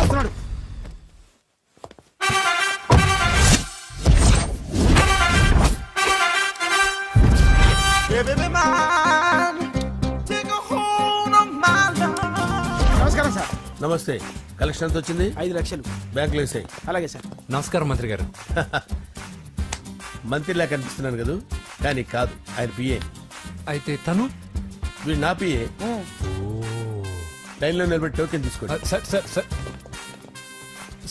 వస్తున్నాడు. నమస్కారం సార్. నమస్తే. కలెక్షన్ ఎంత వచ్చింది? 5 లక్షలు. బ్యాంకులో వేసాయి. అలాగే సార్. నమస్కారం మంత్రి గారు. మంత్రిలా కనిపిస్తున్నాను కదా, కానీ కాదు, ఆయన పిఏ. అయితే తను వీడు నా పిఏ. లైన్లో నిలబెట్టి టోకెన్ తీసుకోండి. Sir sir sir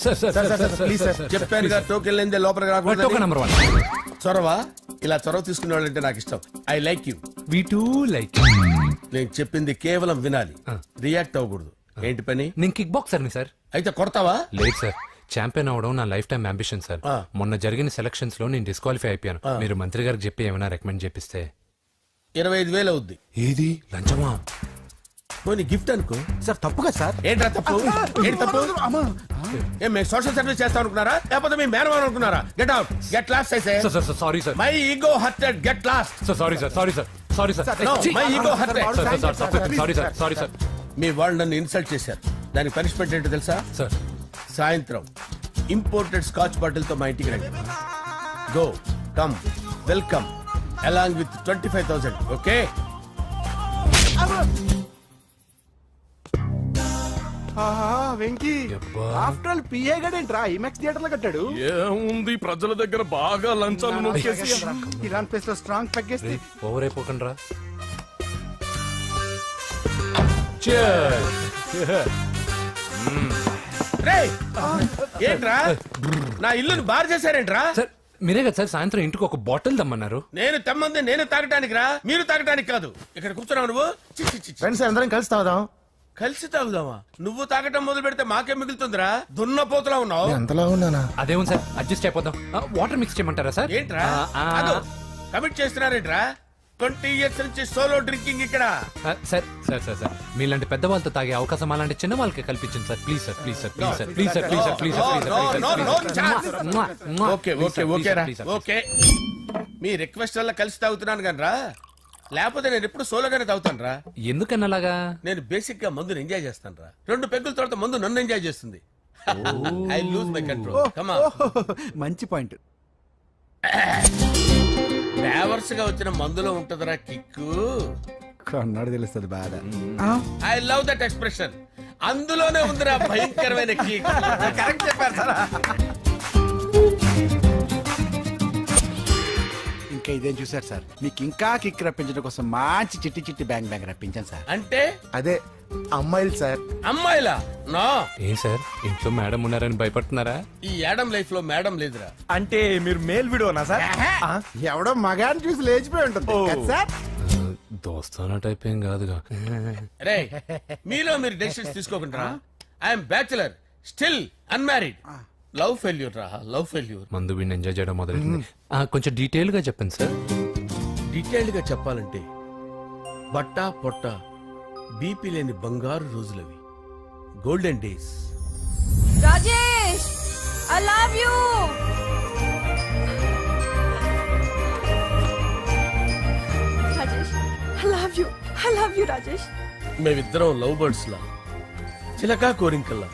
sir sir sir, sir please sir. చెప్పాను కదా, టోకెన్ లేనిదే లోపలికి టోకెన్ రాకూడదు. నంబర్ 1. చొరవ, ఇలా చొరవ తీసుకునే వాళ్ళంటే నాకు ఇష్టం. I like you. We two like. నేను చెప్పింది కేవలం వినాలి, రియాక్ట్ అవ్వకూడదు. ఏంటి పని? నేను కిక్ బాక్సర్ని సార్. అయితే కొడతావా? లేదు సార్, ఛాంపియన్ అవడం నా లైఫ్ టైం అంబిషన్ సార్. మొన్న జరిగిన సెలక్షన్స్ లో నేను డిస్క్వాలిఫై అయిపోయాను. మీరు మంత్రి గారికి చెప్పి ఏమైనా రికమెండ్ చేపిస్తే. 25,000 అవుద్ది. ఏది లంచమా? పోనీ గిఫ్ట్ అనుకో. సార్ తప్పు కదా సార్. ఏంట్రా తప్పు? ఏంటి తప్పు? అమ్మా. ఏం మేము సోషల్ సర్వీస్ చేస్తాం అనుకున్నారా, లేకపోతే మీ మేనమాన్ అనుకున్నారా? Get out, get lost. అయితే sir sir sorry sir. My ego hurted, get lost. Sir sorry sir, sorry sir, sorry sir. No, my ego hurt. Sorry sir, sorry sir. మీ వాళ్ళు నన్ను ఇన్సల్ట్ చేశారు. దానికి పనిష్మెంట్ ఏంటో తెలుసా? సార్ సాయంత్రం imported scotch bottle తో మా ఇంటికి రండి. Go, come, welcome along with 25,000. Okay? Venky యబ్బా. ఆఫ్టర్ ఆల్ పిఏ గడేంట్రా ఇమెక్స్ థియేటర్ లో కట్టాడు. ఏముంది, ప్రజల దగ్గర బాగా లంచాలు నొక్కేసి ఇలాంటి ప్లేస్ లో స్ట్రాంగ్ తగ్గేస్తే ఓవర్ అయిపోకండి రా. రేయ్, ఏంట్రా నా ఇల్లుని బార్ చేశారేంట్రా? సార్ మీరే కదా సార్ సాయంత్రం ఇంటికి ఒక బాటిల్ దమ్మన్నారు. నేను తెమ్మంది నేను తాగటానికి రా, మీరు తాగటానికి కాదు. ఇక్కడ కూర్చున్నావు నువ్వు. చి, చి, చి, చి. ఫ్రెండ్స్ అందరం కలిసి తాగుదాం. కలిసి తాగుదామా? నువ్వు తాగటం మొదలు పెడితే మాకేం మిగులుతుందిరా? దున్నపోతులా ఉన్నావు. ఎంతలా ఉన్నానా? అదేమో సార్, అడ్జస్ట్ అయిపోదాం. వాటర్ మిక్స్ చేయమంటారా సార్? ఏంట్రా కమిట్ చేస్తున్నారేంట్రా? 20 years నుంచి సోలో డ్రింకింగ్ ఇక్కడ. సార్ సార్ సార్ సార్ మీలాంటి పెద్ద వాళ్ళతో తాగే అవకాశం అలాంటి చిన్న వాళ్ళకి కల్పించండి sir. Please sir, please sir, please sir, please sir, please sir, please sir. Okay okay okay రా, ఓకే. మీ రిక్వెస్ట్ వల్ల కలిసి తాగుతున్నాను కానీ రా, లేకపోతే నేను ఎప్పుడు సోలోగానే తాగుతాను రా. ఎందుకన్నా అలాగా? నేను బేసిక్ గా మందుని ఎంజాయ్ చేస్తాను రా. 2 పెగ్గుల తర్వాత మందు నన్ను ఎంజాయ్ చేస్తుంది. I lose my control. Come on. మంచి పాయింట్. ఫ్లేవర్స్ గా వచ్చిన మందులో ఉంటదరా కిక్కు. కన్నాడు తెలుస్తుంది బాధ. I love that expression. అందులోనే ఉందిరా భయంకరమైన కిక్. కరెక్ట్ చెప్పారు సార్. ఇంకా ఇదేం చూసారు సార్, మీకు ఇంకా కిక్ రప్పించడం కోసం మంచి చిట్టి చిట్టి బ్యాంగ్ బ్యాంగ్ రప్పించాను సార్. అంటే అదే అమ్మాయిలు సార్. అమ్మాయిలా? నో. ఏం సార్ ఇంట్లో మేడం ఉన్నారని భయపడుతున్నారా? ఈ యాడమ్ లైఫ్ లో మేడం లేదురా. అంటే మీరు మేల్ వీడియోనా సార్? ఎవడో మగాన్ని చూసి లేచిపోయి ఉంటుంది కదా సార్. దోస్తానా టైప్ ఏం కాదుగా. రే, మీలో మీరు డెసిషన్స్ తీసుకోకుండా. I'm bachelor, still unmarried. Love failure రా, లవ్ ఫెయిల్యూర్. మందు వీడిని ఎంజాయ్ చేయడం మొదలైంది. కొంచెం డీటెయిల్ గా చెప్పండి సార్. డీటెయిల్డ్ గా చెప్పాలంటే బట్టా పొట్ట బీపీ లేని బంగారు రోజులవి, golden days. Rajesh, I love you. Rajesh, I love you. I love you, Rajesh. మేమిద్దరం లవ్ బర్డ్స్ లా, చిలకా కోరింకల్లా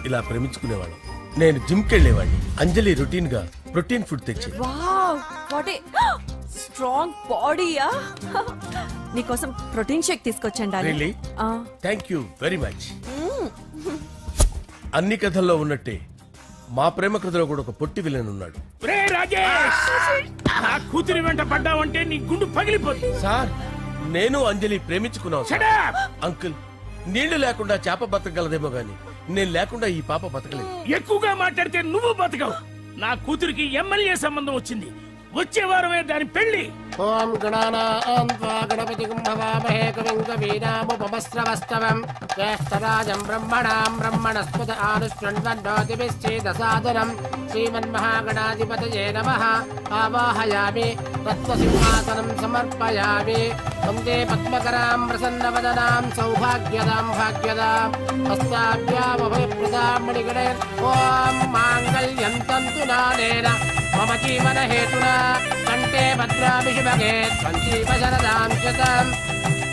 ఇలా ప్రేమించుకునేవాళ్ళం. నేను జిమ్ కెళ్ళేవాడిని. అంజలి రొటీన్ గా ప్రోటీన్ ఫుడ్ తెచ్చి. Wow, what a strong body, yeah. నీకోసం ప్రోటీన్ షేక్ తీసుకొచ్చండి. Really? Thank you very much. అన్ని కథల్లో ఉన్నట్టే మా ప్రేమ కథలో కూడా ఒక పొట్టి విలన్ ఉన్నాడు. నా కూతురి వెంట పడ్డావంటే నీ గుండు పగిలిపోతుంది. సార్, నేను అంజలి ప్రేమించుకున్నాను సార్. అంకుల్, నీళ్లు లేకుండా చేప బతకగలదేమో గాని నేను లేకుండా ఈ పాప బతకలేదు. ఎక్కువగా మాట్లాడితే నువ్వు బతకవు. నా కూతురికి ఎమ్మెల్యే సంబంధం వచ్చింది. వచ్చే వారమే దాని పెళ్లి. ఓం గణానాం త్వా గణపతిం భవామహే కవిం కవీనాముపమస్రవస్తవం జ్యేష్ఠరాజం బ్రహ్మణాం బ్రహ్మణస్పద ఆనుష్ణ్వన్నోతిభిశ్చేదసాదనం శ్రీమన్మహాగణాధిపతయే నమః. ఆవాహయామి తత్వసింహాసనం సమర్పయామి. వందే పద్మకరాం ప్రసన్నవదనాం సౌభాగ్యదాం భాగ్యదాం హస్తాభ్యామభయప్రదాం మణిగణే. ఓం మాంగళ్యం తంతు నానేన మమ జీవన హేతునా కంటే భద్రామి శుభగే సంజీవ శరదాం శతం.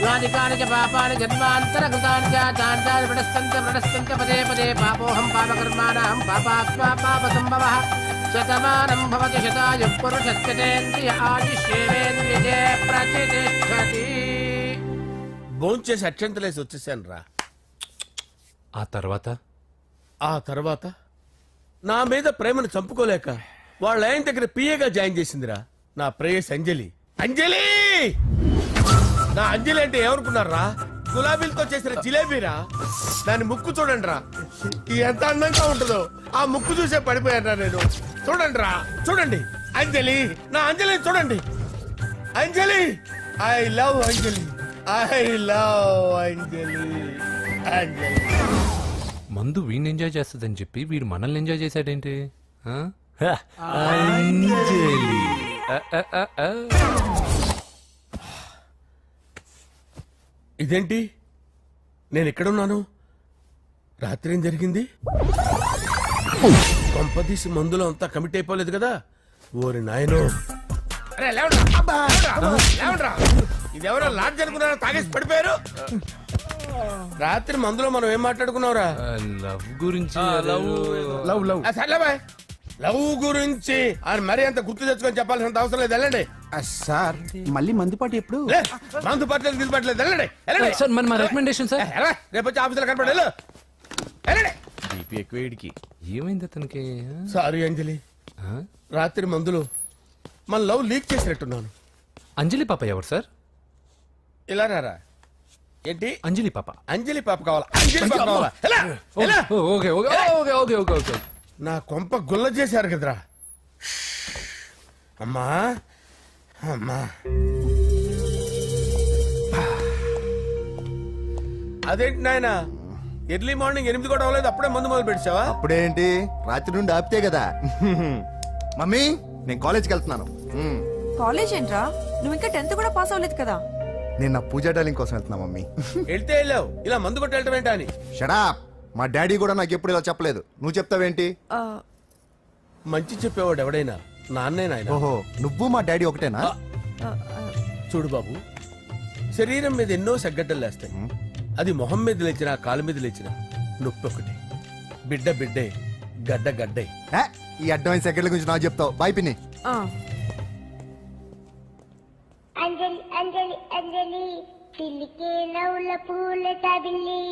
యాని కాని చ పాపాని జన్మాంతరకృతాని చ చాంతాని ప్రణశ్చంత పదే పదే పాపోహం పాపకర్మాణం పాపాత్మా పాపసంభవః శతమానం భవతి శతాయుః పురుషస్యతేంద్రియ ఆయుష్యేవేంద్రియే ప్రతిష్టతి. భోంచేసి అక్షంతలేసి వచ్చేసాను రా. ఆ తర్వాత నా మీద ప్రేమను చంపుకోలేక వాళ్ళ ఆయన దగ్గర పిఏగా జాయిన్ చేసిందిరా నా ప్రేయస్ అంజలి. అంజలి నా అంజలి అంటే ఏమనుకున్నారా? గులాబీలతో చేసిన జిలేబీరా. దాని ముక్కు చూడండి రా, ఎంత అందంగా ఉంటుందో. ఆ ముక్కు చూసే పడిపోయాను నేను. చూడండి రా, చూడండి అంజలి, నా అంజలిని చూడండి. Anjali, I love Anjali, I love Anjali. Anjali మందు వీడిని ఎంజాయ్ చేస్తుందని చెప్పి వీడు మనల్ని ఎంజాయ్ చేశాడేంటి? ఆ? అంజలి. ఆ. ఇదేంటి, నేను ఎక్కడున్నాను? రాత్రి ఏం జరిగింది? కొంపదీసి మందులో అంతా కమిట్ అయిపోలేదు కదా? ఓరి నాయనో, ఇదెవరో లాడ్జ్ అనుకున్నారో తాగేసి పడిపోయారు. రాత్రి మందులో మనం ఏం మాట్లాడుకున్నావురా? లవ్ గురించి లవ్ గురించి ఆయన మరీ అంత గుర్తు తెచ్చుకొని చెప్పాల్సినంత అవసరం లేదు. వెళ్ళండి. సార్ మళ్ళీ మందుపాటి ఎప్పుడు? లే, మందు పట్టలేదు తీసుపట్టలేదు. వెళ్ళండి, వెళ్ళండి. సార్ మరి మా రికమెండేషన్ సార్. రేపు వచ్చి ఆఫీసులో కనపడి వెళ్ళు. వెళ్ళండి. ఏమైంది అతనికి? సారీ అంజలి, ఆ? రాత్రి మందులో మన లవ్ లీక్ చేసినట్టున్నాను. అంజలి పాప ఎవరు సార్? ఇలా రారా. ఏంటి అంజలి పాప? అంజలి పాప కావాలా? అంజలి పాప కావాలా? ఎలా? ఎలా? Okay okay okay okay okay okay. నా కొంప గుల్ల చేశారు కదరా. అమ్మా అమ్మా, అదేంటి నాయన, ఎర్లీ మార్నింగ్ 8 కూడా అవ్వలేదు, అప్పుడే మందు మొదలు పెట్టావా? అప్పుడేంటి, రాత్రి నుండి ఆపితే కదా. మమ్మీ, నేను కాలేజ్కి వెళ్తున్నాను. కాలేజ్ ఏంట్రా, నువ్వు ఇంకా 10th కూడా పాస్ అవ్వలేదు కదా. నేను నా పూజా డాలింగ్ కోసం వెళ్తున్నా మమ్మీ. వెళ్తే వెళ్ళావు, ఇలా మందు కొట్టి వెళ్ళటం ఏంటా అని. షడా, మా డాడీ కూడా నాకు ఎప్పుడు ఇలా చెప్పలేదు. నువ్వు చెప్తావేంటి? ఆ, మంచి చెప్పేవాడు ఎవడైనా నాన్నే నాయన. ఓహో, నువ్వు మా డాడీ ఒకటేనా? ఆ, ఆ, చూడు బాబు, శరీరం మీద ఎన్నో సగ్గడ్డలు లేస్తాయి. అది మొహం మీద లేచినా కాలు మీద లేచినా నొప్పి ఒకటి. బిడ్డ బిడ్డే, గడ్డ గడ్డే. ఏ, ఈ అడ్వాన్స్ సెకండ్ల గురించి నాకు చెప్తావు. బాయ్ పిన్ని. ఆ. అంజలి అంజలి అంజలి పిల్లికే నవ్వుల పూల తబిల్లి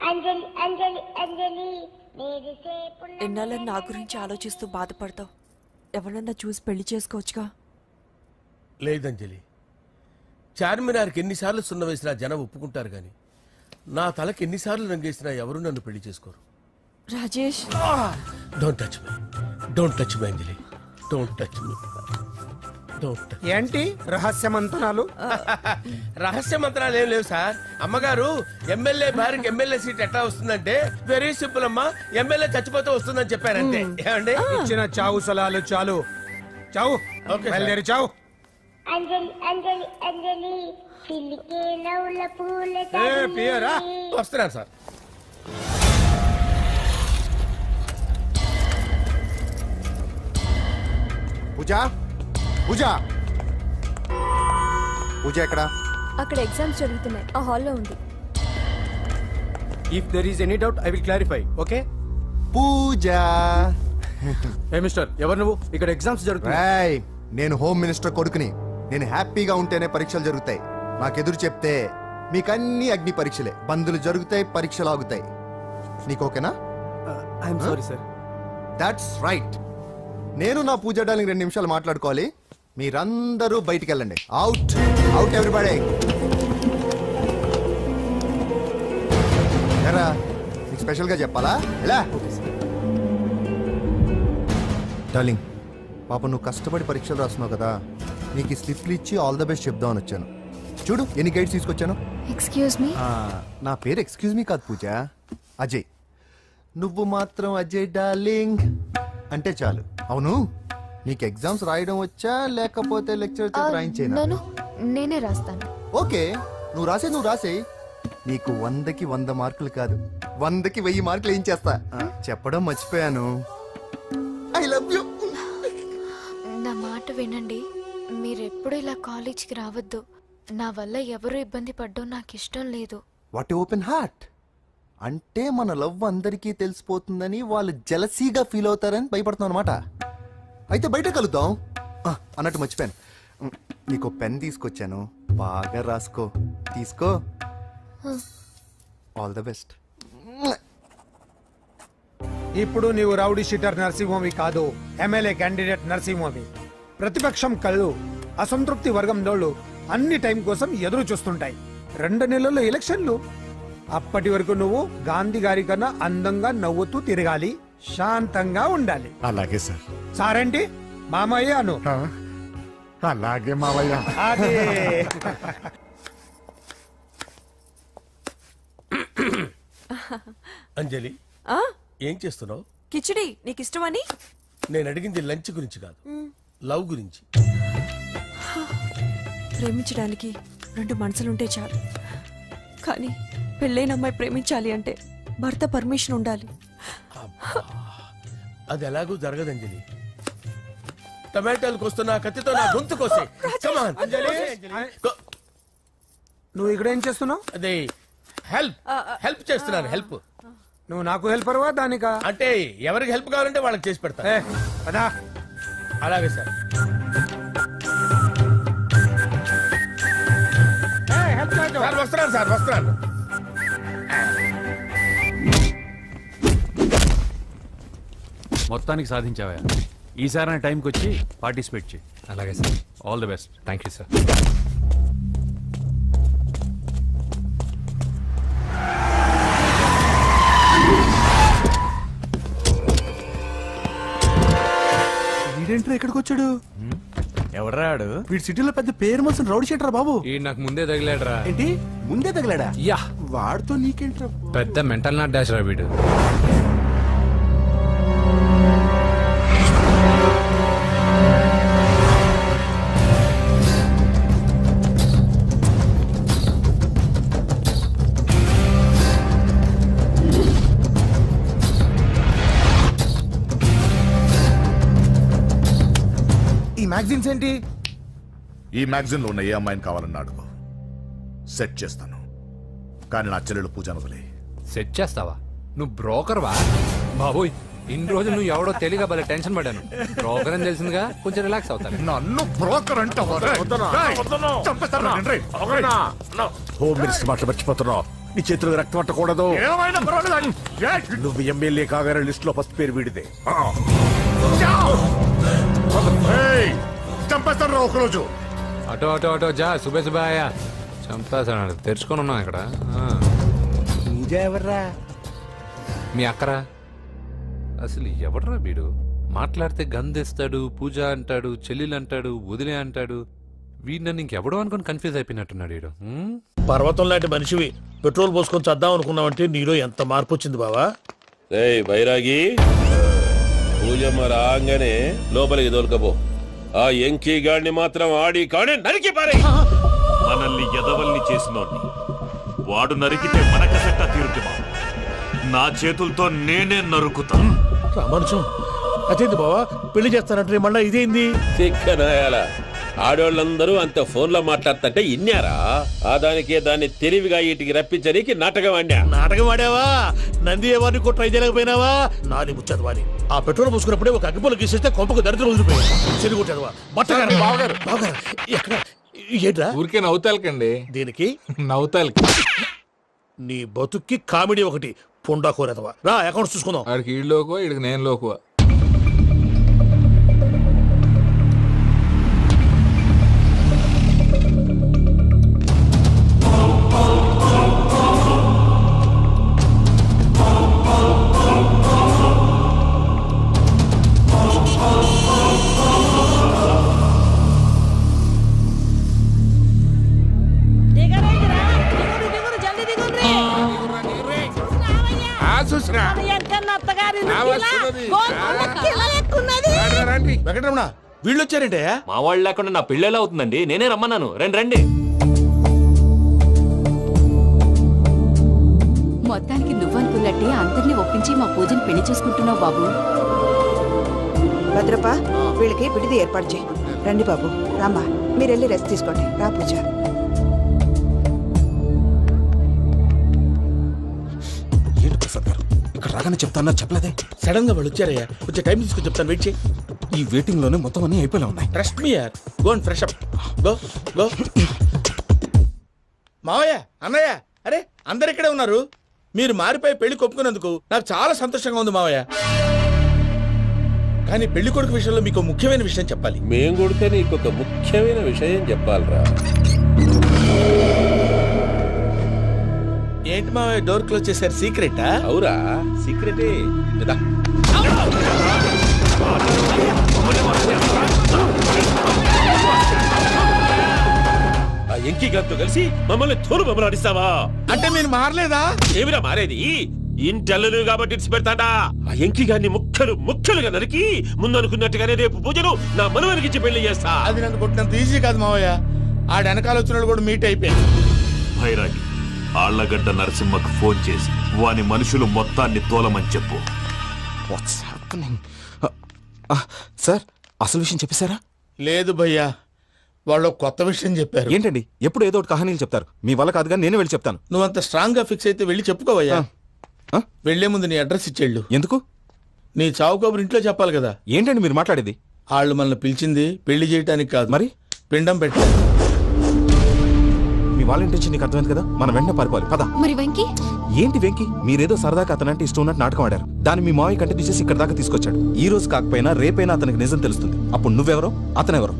అంజలి అంజలి అంజలి నేరిసే పుల్ల ఎన్నాళ్ళని నా గురించి ఆలోచిస్తూ బాధపడతావు. ఎవరన్నా చూసి పెళ్లి చేసుకోవచ్చుగా. లేదంజలి, చార్మినార్కి ఎన్నిసార్లు సున్న వేసినా జనం ఒప్పుకుంటారు గాని నా తలకి ఎన్నిసార్లు రంగేసినా ఎవరు నన్ను పెళ్లి చేసుకోరు. Rajesh, don't touch me, don't touch me Anjali, don't touch me, don't. ఏంటి రహస్య మంతనాలు? రహస్య మంత్రాలు ఏం లేవు సార్. అమ్మగారు ఎమ్మెల్యే భార్యకి ఎమ్మెల్యే సీట్ ఎట్లా వస్తుందంటే వెరీ సింపుల్ అమ్మా, ఎమ్మెల్యే చచ్చిపోతే వస్తుందని చెప్పారంతే. ఏమండి? ఇచ్చిన చావు సలాలు చాలు. చావు. Okay sir. బయలుదేరి చావు. అంజలి అంజలి అంజలి పిల్లికే నవ్వుల పూల పియరా? తబిల్లి వస్తున్నాను సార్. పూజ, పూజ, పూజ ఎక్కడ? అక్కడ ఎగ్జామ్స్ జరుగుతున్నాయి, ఆ హాల్లో ఉంది. If there is any doubt I will clarify. Okay. Pooja. ఏ మిస్టర్, ఎవరు నువ్వు? ఇక్కడ ఎగ్జామ్స్ జరుగుతున్నాయి. రాయ్, నేను హోమ్ మినిస్టర్ కొడుకుని. నేను హ్యాపీగా ఉంటేనే పరీక్షలు జరుగుతాయి. నాకెదురు చెప్తే మీకన్నీ అగ్ని పరీక్షలే. బందులు జరుగుతాయి, పరీక్షలు ఆగుతాయి. నీకు ఓకేనా? I'm sorry sir. That's right. నేను నా పూజ డాలింగ్ 2 నిమిషాలు మాట్లాడుకోవాలి. మీరందరూ బయటికి వెళ్ళండి. Out, out everybody. ఎరా, నీకు స్పెషల్ గా చెప్పాలా? ఎలా డార్లింగ్, పాప నువ్వు కష్టపడి పరీక్షలు రాస్తున్నావు కదా, నీకు ఈ స్లిప్లు ఇచ్చి ఆల్ ద బెస్ట్ చెప్దామని వచ్చాను. చూడు ఎన్ని గైడ్స్ తీసుకొచ్చాను. Excuse me. నా పేరు ఎక్స్క్యూజ్ మీ కాదు పూజ, అజయ్. నువ్వు మాత్రం అజయ్ డార్లింగ్ అంటే చాలు. అవును, నీకు ఎగ్జామ్స్ రాయడం వచ్చా లేకపోతే లెక్చర్ రాయించేనా? నేనే రాస్తాను. ఓకే, నువ్వు రాసేయి. నీకు 100కి 100 మార్కులు కాదు, 100కి 1000 మార్కులు ఏం చేస్తా. చెప్పడం మర్చిపోయాను, ఐ లవ్ యూ. నా మాట వినండి, మీరెప్పుడు ఇలా కాలేజ్కి రావద్దు. నా వల్ల ఎవరు ఇబ్బంది పడ్డం నాకు ఇష్టం లేదు. వాట్ ఓపెన్ హార్ట్ అంటే మన లవ్ అందరికీ తెలిసిపోతుందని వాళ్ళు జలసీగా ఫీల్ అవుతారని భయపడుతున్నాం అనమాట. అయితే బయట కలుద్దాం. అన్నట్టు మర్చిపోయాను, నీకు పెన్ తీసుకొచ్చాను, బాగా రాసుకో. తీసుకో. All the best. ఇప్పుడు నీవు రౌడీ షీటర్ నరసింహవి కాదు, ఎమ్మెల్యే క్యాండిడేట్ నరసింహవి. ప్రతిపక్షం కళ్ళు అసంతృప్తి వర్గం దోళ్ళు అన్ని టైం కోసం ఎదురు చూస్తుంటాయి. 2 నెలల్లో ఎలక్షన్లు. అప్పటి వరకు నువ్వు గాంధీ గారి కన్నా అందంగా నవ్వుతూ తిరగాలి, శాంతంగా ఉండాలి. అలాగే సార్. సారేంటి మామయ్య అను. అలాగే మావయ్య. అదే అంజలి, ఆ ఏం చేస్తున్నావు? కిచిడి నీకు ఇష్టమని. నేను అడిగింది లంచ్ గురించి కాదు, లవ్ గురించి. ప్రేమించడానికి 2 మనసులుంటే చాలు, కానీ పెళ్ళైన అమ్మాయి ప్రేమించాలి అంటే భర్త పర్మిషన్ ఉండాలి. అది ఎలాగూ జరగదు అంజలి. టమాటాలు కోస్తున్నా కత్తితో నా గొంతు కోసే. Come on. Go. నువ్వు ఇక్కడ ఏం చేస్తున్నావు? అదే హెల్ప్ చేస్తున్నాను. హెల్ప్ నువ్వు నాకు హెల్పర్వా దానికా? అంటే ఎవరికి హెల్ప్ కావాలంటే వాళ్ళకి చేసి పెడతా. పదా. అలాగే సార్. సార్ వస్తున్నాను, సార్ వస్తున్నాను. మొత్తానికి సాధించావా? ఈసారి టైంకి వచ్చి పార్టిసిపేట్ చేయి. అలాగే sir. All the best. Thank you sir. వీడేంట్రా ఇక్కడికి వచ్చాడు? ఎవడ్రాడు? వీడి సిటీలో పెద్ద పేరు మోసిన రౌడీ షీటర్ బాబు. ఈ నాకు ముందే తగిలాడరా. ఏంటి ముందే తగిలాడా? యా, వాడితో నీకేంట్రా? పెద్ద మెంటల్ నాట్ డాష్ రా వీడు. ఈ మ్యాగజైన్స్ ఏంటి? ఈ మ్యాగజైన్ లో ఉన్న ఏ అమ్మాయిని కావాలన్నాడు సెట్ చేస్తాను, కానీ నా చెల్లెలు పూజను వదిలే. సెట్ చేస్తావా? నువ్వు బ్రోకర్ వా బాబోయ్? ఇన్ని రోజులు నువ్వు ఎవడో తెలియక భలే టెన్షన్ పడ్డాను. బ్రోకర్ అని తెలిసిందిగా కొంచెం రిలాక్స్ అవుతాను. నన్ను బ్రోకర్ అంటావా? హోమ్ మినిస్టర్ మాటలు మర్చిపోతున్నావు. నీ చేతులకు రక్తం పట్టకూడదు. నువ్వు ఎమ్మెల్యే కాగానే లిస్ట్ లో ఫస్ట్ పేరు వీడిదే. చంపేస్తాను ఒకరోజు. అటో అటో అటో జా. సుబే సుబాయ చంపేస్తాడు. తెరుచుకొని ఉన్నాం ఇక్కడ. పూజ ఎవర్రా? మీ అక్కరా? అసలు ఎవడరా వీడు? మాట్లాడితే గంధేస్తాడు, పూజ అంటాడు, చెల్లెలు అంటాడు, వదిలే అంటాడు. వీడు నన్ను ఇంకెవడో అనుకుని కన్ఫ్యూజ్ అయిపోయినట్టున్నాడు వీడు. పర్వతం లాంటి మనిషివి పెట్రోల్ పోసుకొని చద్దాం అనుకున్నావంటే నీలో ఎంత మార్పు వచ్చింది బావా. బైరాగి, పూజమ్మ రాగానే లోపలికి దొరకపో. ఆ ఎంకీ గాడిని మాత్రం ఆడి కాడే నరికి పారే. మనల్ని ఎదవల్ని చేసినోడ్ని వాడు నరికితే మనకసట్ట తీరుతుమా? నా చేతులతో నేనే నరుకుతా. రామానుజం, అదేంది బావా పెళ్లి చేస్తానంటే మళ్ళా ఇదేంది? చిక్కనాయాల ఆడోళ్ళందరూ అంత ఫోన్ లో మాట్లాడుతుంటే ఇన్నారా? ఆ దానికే దాన్ని తెలివిగా వీటికి రప్పించడానికి నాటకం ఆడా. నాటకం ఆడావా? నంది ఎవరిని కూడా ట్రై చేయలేకపోయినావా? నాది ముచ్చదు వాని. ఆ పెట్రోల్ పోసుకున్నప్పుడే ఒక అగ్గిపుల్ల గీసేస్తే కొంపకు దరిద్రం వదిలిపోయి చెరుగుంటదవా? ఎక్కడ ఏంట్రా? ఊరికే నవ్వుతాలకండి. దీనికి నవ్వుతాలకి నీ బతుక్కి కామెడీ ఒకటి. పుండా కోరేదవా? రా అకౌంట్స్ చూసుకుందాం. ఆడికి ఈడులోకో ఈడికి నేను లోకువ. వెంకటరమణ, వీళ్ళు వచ్చారంటే? మా వాళ్ళు లేకుండా నా పెళ్ళేలా అవుతుందండి? నేనే రమ్మన్నాను. రండి రండి. మొత్తానికి నువ్వనుకున్నట్టే అందరినీ ఒప్పించి మా పూజని పెళ్లి చేసుకుంటున్నావు బాబు. భద్రప వీళ్ళకి పిడిది ఏర్పాటు చేయి. రండి బాబు, రామ్మా మీరు వెళ్ళి రెస్ట్ తీసుకోండి. రా పూజ. రాగానే చెప్తాను చెప్పలేదే. సడన్ గా వాళ్ళు వచ్చారయ్యా, కొంచెం టైం తీసుకొని చెప్తాను, వెయిట్ చేయి. ఈ వెయిటింగ్ లోనే మొత్తం అన్ని అయిపోయినా ఉన్నాయి. ట్రస్ట్ మీ యార్, go and fresh up. Go go. మావయ్య, అన్నయ్య, అరే అందరు ఇక్కడే ఉన్నారు. మీరు మారిపోయి పెళ్లి కొప్పుకున్నందుకు నాకు చాలా సంతోషంగా ఉంది మావయ్య. కానీ పెళ్లి కొడుకు విషయంలో మీకు ముఖ్యమైన విషయం చెప్పాలి. మేం కొడితే నీకు ఒక ముఖ్యమైన విషయం చెప్పాలరా. ఏంటి మావయ్య డోర్ క్లోజ్ చేశారు? సీక్రెటా? అవురా, సీక్రెటే. ఆ ఎంకి గారితో కలిసి మమ్మల్ని తోలు బొమ్మలాడిస్తావా? అంటే మీరు మారలేదా? ఏమిరా మారేది? ఇంటల్లు కాబట్టి ఇడిచి పెడతాడా? ఆ ఎంకి గారిని ముక్కలుగా నరికి ముందు అనుకున్నట్టుగానే రేపు పూజను నా మనవనికిచ్చి పెళ్లి చేస్తా. అది నన్ను కొట్టినంత ఈజీ కాదు మావయ్య. ఆ వెనకాల వచ్చిన కూడా మీట్ అయిపోయాను. భైరాగి ఆళ్లగడ్డ నరసింహకు ఫోన్ చేసి వాని మనుషులు మొత్తాన్ని తోలమని చెప్పు. What's happening? సార్, అసలు విషయం చెప్పేశారా? లేదు భయ్యా, వాళ్ళు కొత్త విషయం చెప్పారు. ఏంటండి ఎప్పుడు ఏదో ఒకటి కహానీలు చెప్తారు? మీ వల్ల కాదుగా, నేనే వెళ్ళి చెప్తాను. నువ్వంత స్ట్రాంగ్ గా ఫిక్స్ అయితే వెళ్ళి చెప్పుకోవయ్యా. వెళ్లే ముందు నీ అడ్రస్ ఇచ్చేళ్ళు. ఎందుకు? నీ చావు కబురు ఇంట్లో చెప్పాలి కదా. ఏంటండి మీరు మాట్లాడేది? వాళ్ళు మనల్ని పిలిచింది పెళ్లి చేయటానికి కాదు, మరి పిండం పెట్టారు. మీ వాళ్ళ ఇంటి నీకు అర్థమైంది కదా, మనం వెంటనే పారిపోవాలి. పద. మరి వెంకీ? ఏంటి వెంకీ? మీరేదో సరదాగా అతనంటే ఇష్టం ఉన్నట్టు నాటకం ఆడారు. దాన్ని మీ మావయ్య కంటే తీసేసి ఇక్కడ దాకా తీసుకొచ్చాడు. ఈ రోజు కాకపోయినా రేపైనా అతనికి నిజం తెలుస్తుంది. అప్పుడు నువ్వెవరో అతనెవరో.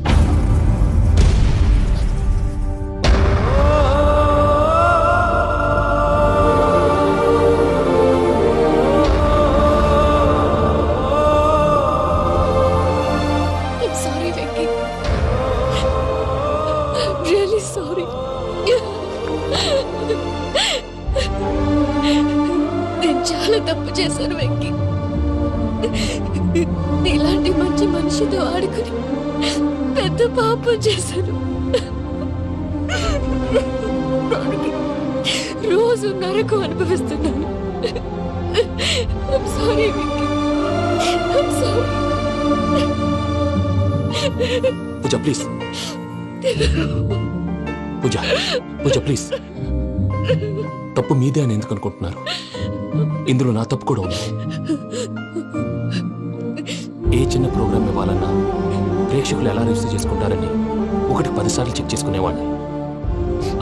Sorry Venky, really sorry. నేను చాలా తప్పు చేశాను వెంకీ. నీలాంటి మంచి మనిషితో ఆడుకుని పెద్ద పాపం చేశాను. రోజు నరకం అనుభవిస్తున్నాను. I'm sorry Venky, I'm sorry. Pooja please, Pooja please. తప్పు మీదే అని ఎందుకు అనుకుంటున్నారు? ఇందులో నా తప్పు కూడా ఉంది. ఏ చిన్న ప్రోగ్రామ్ ఇవ్వాలన్నా ప్రేక్షకులు ఎలా రిసీవ్ చేసుకుంటారని 1-10 సార్లు చెక్ చేసుకునేవాడిని.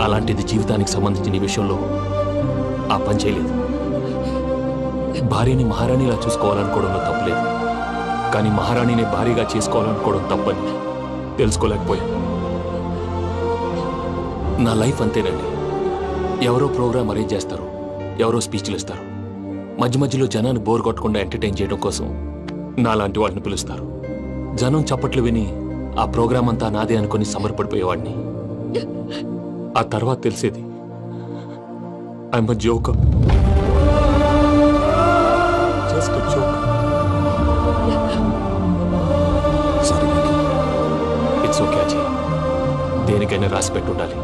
అలాంటిది జీవితానికి సంబంధించిన ఈ విషయంలో ఆ పని చేయలేదు. భార్యని మహారాణిలా చూసుకోవాలనుకోవడంలో తప్పులేదు, కానీ మహారాణిని భార్యగా చేసుకోవాలనుకోవడం తప్పని తెలుసుకోలేకపోయా. నా లైఫ్ అంతేనండి. ఎవరో ప్రోగ్రామ్ అరేంజ్ చేస్తారు, ఎవరో స్పీచ్లు ఇస్తారు. మధ్య మధ్యలో జనాన్ని బోర్ కొట్టకుండా ఎంటర్టైన్ చేయడం కోసం నాలాంటి వాళ్ళని పిలుస్తారు. జనం చప్పట్లు విని ఆ ప్రోగ్రామ్ అంతా నాదే అనుకుని సమర్పడిపోయేవాడిని. ఆ తర్వాత తెలిసేది I'm a joker, just a joker. Sorry, it's okay Ajay. దేనికైనా రాసి పెట్టి ఉండాలి.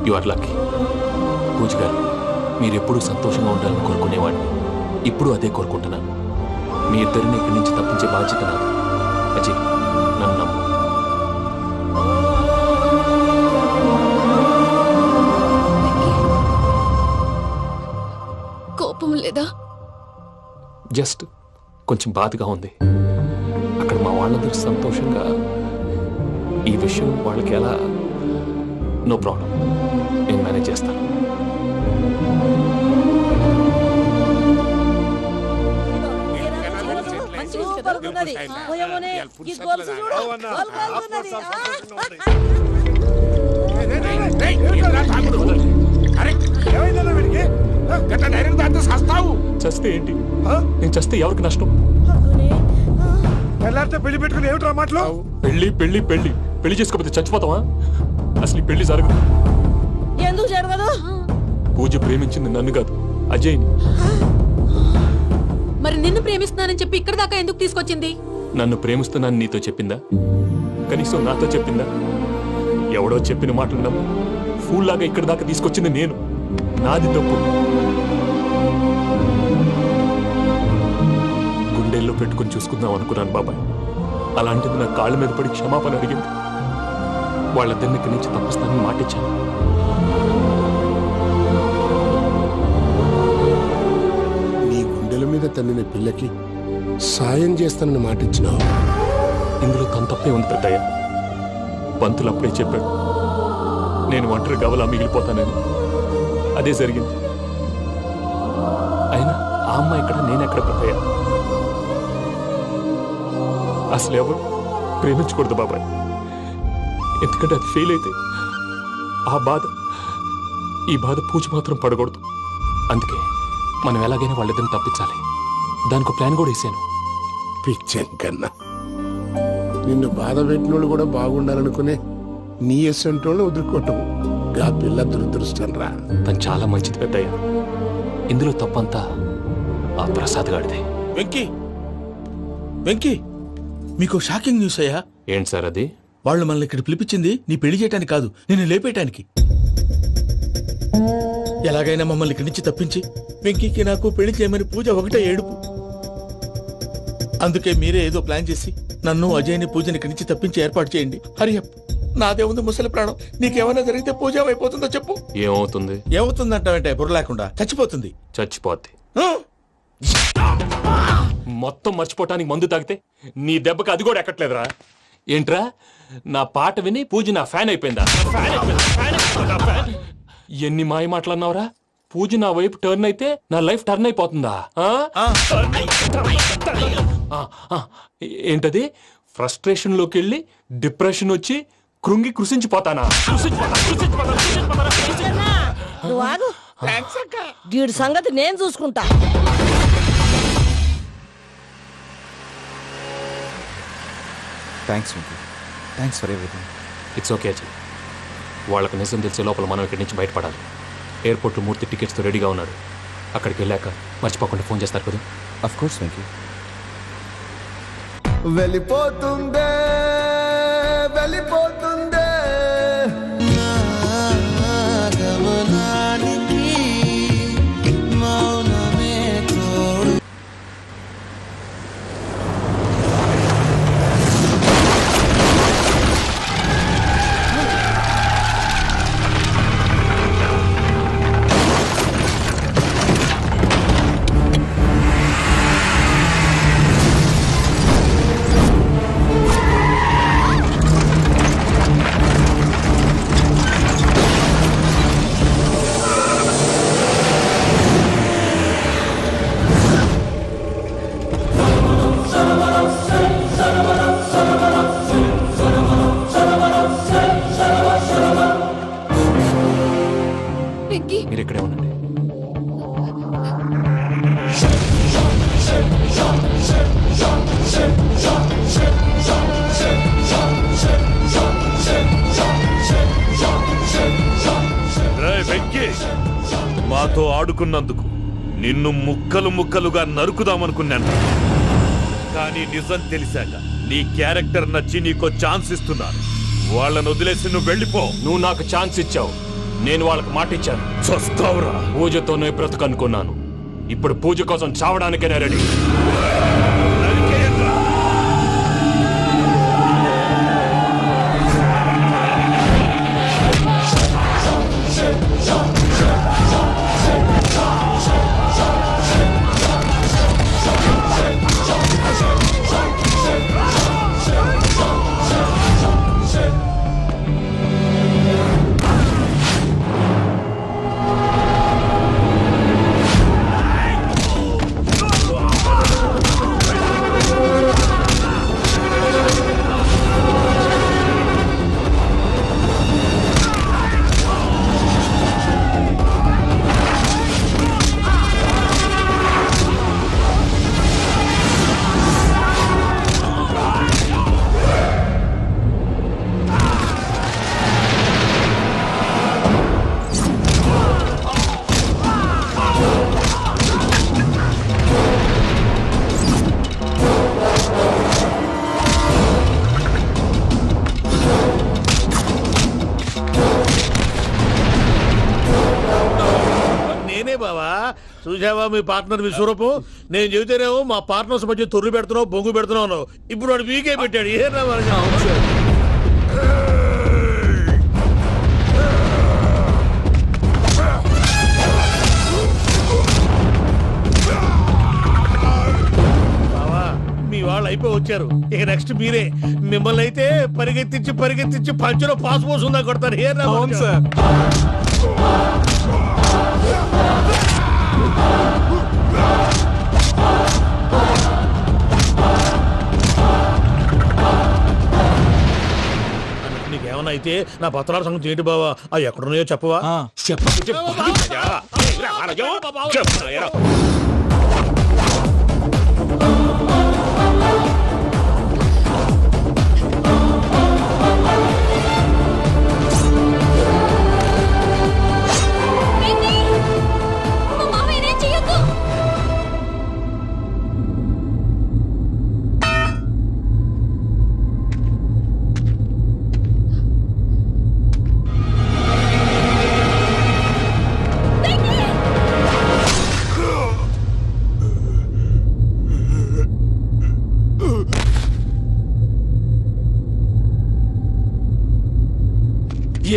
You are lucky. పూజ గారు, మీరెప్పుడూ సంతోషంగా ఉండాలని కోరుకునేవాడిని. ఇప్పుడు అదే కోరుకుంటున్నాను. మీ ఇద్దరిని ఇక్కడి నుంచి తప్పించే బాధ్యత నాది. అజయ్, నన్ను నమ్ము. కోపం లేదా? జస్ట్ కొంచెం బాధగా ఉంది. అక్కడ మా వాళ్ళందరూ సంతోషంగా ఈ విషయం వాళ్ళకి ఎలా. నో ప్రాబ్లం, నేను మేనేజ్ చేస్తాను. చస్తే ఏంటి? నేను చస్తే ఎవరికి నష్టం? పెళ్లి పెట్టుకుని ఏమిట్రా మాటలు? పెళ్లి పెళ్లి పెళ్లి పెళ్లి చేసుకోకపోతే చచ్చిపోతావా? అసలు ఈ పెళ్లి జరగదు. ఎందుకు జరగదు? పూజ ప్రేమించింది నన్ను కాదు, అజయ్ని. మరి నిన్ను ప్రేమిస్తున్నానని చెప్పి ఇక్కడ దాకా ఎందుకు తీసుకొచ్చింది? నన్ను ప్రేమిస్తున్నాను నీతో చెప్పిందా? కనీసం నాతో చెప్పిందా? ఎవడో చెప్పిన మాటలు నమ్ము ఫూల్ లాగా ఇక్కడ దాకా తీసుకొచ్చింది నేను. నాది తప్పు. గుండెల్లో పెట్టుకుని చూసుకుందాం అనుకున్నాను బాబాయ్. అలాంటిది నా కాళ్ళ మీద పడి క్షమాపణ అడిగింది. వాళ్ళిద్దరిని ఇక్కడి నుంచి తప్పిస్తానని మాటిచ్చాను. నీ గుండెల మీద మీద తన్నిన పిల్లకి సాయం చేస్తానని మాటిచ్చినావు. ఇందులో తన తప్పే ఉంది పెద్దయ్య. పంతులు అప్పుడే చెప్పాడు నేను ఒంటరి గవలా మిగిలిపోతానని. అదే జరిగింది. అయినా ఆ అమ్మాయి ఎక్కడ, నేనెక్కడ పెద్దయ్య? అసలు ఎవరు ప్రేమించకూడదు బాబాయ్. ఎందుకంటే అది ఫెయిల్ అయితే ఈ బాధ పూజ మాత్రం పడకూడదు. అందుకే మనం ఎలాగైనా వాళ్ళిద్దరిని తప్పించాలి. దానికి ప్లాన్ కూడా వేసాను. పిచ్చం కన్నా నిన్ను బాధ పెట్టినోళ్ళు కూడా బాగుండాలనుకునే నీ ఎస్సంటోళ్ళు వదులుకోవటం ఆ పిల్ల దురదృష్టం రా. తను చాలా మంచిది పెద్దయ్య. ఇందులో తప్పంతా ఆ ప్రసాద్ గాడిదే. వెంకీ వెంకీ, మీకు షాకింగ్ న్యూస్ అయ్యా. ఏంటి సార్ అది? వాళ్ళు మనల్ని ఇక్కడ పిలిపించింది నీ పెళ్లి చేయడానికి కాదు, నిన్ను లేపేయటానికి. ఎలాగైనా మమ్మల్ని ఇక్కడి నుంచి తప్పించి వెంకీకి నాకు పెళ్లి చేయమని పూజ ఒకటే ఏడుపు. అందుకే మీరే ఏదో ప్లాన్ చేసి నన్ను అజయ్ని పూజని ఇక్కడి నుంచి తప్పించి ఏర్పాటు చేయండి. హరియప్, నాదే ఉంది ముసలి ప్రాణం. నీకేమైనా జరిగితే పూజ అయిపోతుందో చెప్పు. ఏమవుతుంది? ఏమవుతుందంటావంటే బుర్ర లేకుండా చచ్చిపోతుంది. చచ్చిపోద్ది. ఆ? మొత్తం మర్చిపోవటానికి మందు తాగితే నీ దెబ్బకి అది కూడా ఎక్కట్లేదురా. ఏంట్రా, నా పాట విని పూజ నా ఫ్యాన్ అయిపోయిందా? ఎన్ని మాయ మాటలన్నావురా? పూజ నా వైపు టర్న్ అయితే నా లైఫ్ టర్న్ అయిపోతుందా? ఏంటది? ఫ్రస్ట్రేషన్ లోకి వెళ్ళి డిప్రెషన్ వచ్చి కృంగి కృషించిపోతానా? వీడి సంగతి నేను చూసుకుంటా. Thanks for everything. It's okay Ajay. వాళ్ళకి నిజం తెలిసే లోపల మనం ఇక్కడి నుంచి బయటపడాలి. ఎయిర్పోర్ట్లో మూర్తి టికెట్స్తో రెడీగా ఉన్నాడు. అక్కడికి వెళ్ళాక మర్చిపోకుండా ఫోన్ చేస్తారు కదా. Of course Venky. వెళ్ళిపోతుందే వెళ్ళిపోతుందే మీరు ఇక్కడే ఉండండి. వెంకీ, మాతో ఆడుకున్నందుకు నిన్ను ముక్కలు ముక్కలుగా నరుకుదామనుకున్నాను. కానీ నిజం తెలిసాక నీ క్యారెక్టర్ నచ్చి నీకో ఛాన్స్ ఇస్తున్నాను. వాళ్ళను వదిలేసి నువ్వు వెళ్ళిపో. నువ్వు నాకు ఛాన్స్ ఇచ్చావు, నేను వాళ్ళకి మాట ఇచ్చాను. చస్తావురా. పూజతోనే బ్రతుకనుకున్నాను. ఇప్పుడు పూజ కోసం చావడానికైనా రెడీ. చూసావా మీ పార్ట్నర్ విశ్వరూపం? నేను చెబితేనేమో మా పార్ట్నర్స్ మధ్య తొర్రు పెడుతున్నావు, బొంగు పెడుతున్నావు. ఇప్పుడు వాడు వీకే పెట్టాడు. ఏనా వాళ్ళు అయిపోయి వచ్చారు. ఇక నెక్స్ట్ మీరే. మిమ్మల్ని అయితే పరిగెత్తించి పంచులో పాస్ పోసుందా కొడతారు. ఏ సార్ నీకేమన్నా అయితే నా పత్రాల సంగతి ఏంటి బావా? అవి ఎక్కడున్నాయో చెప్పవా?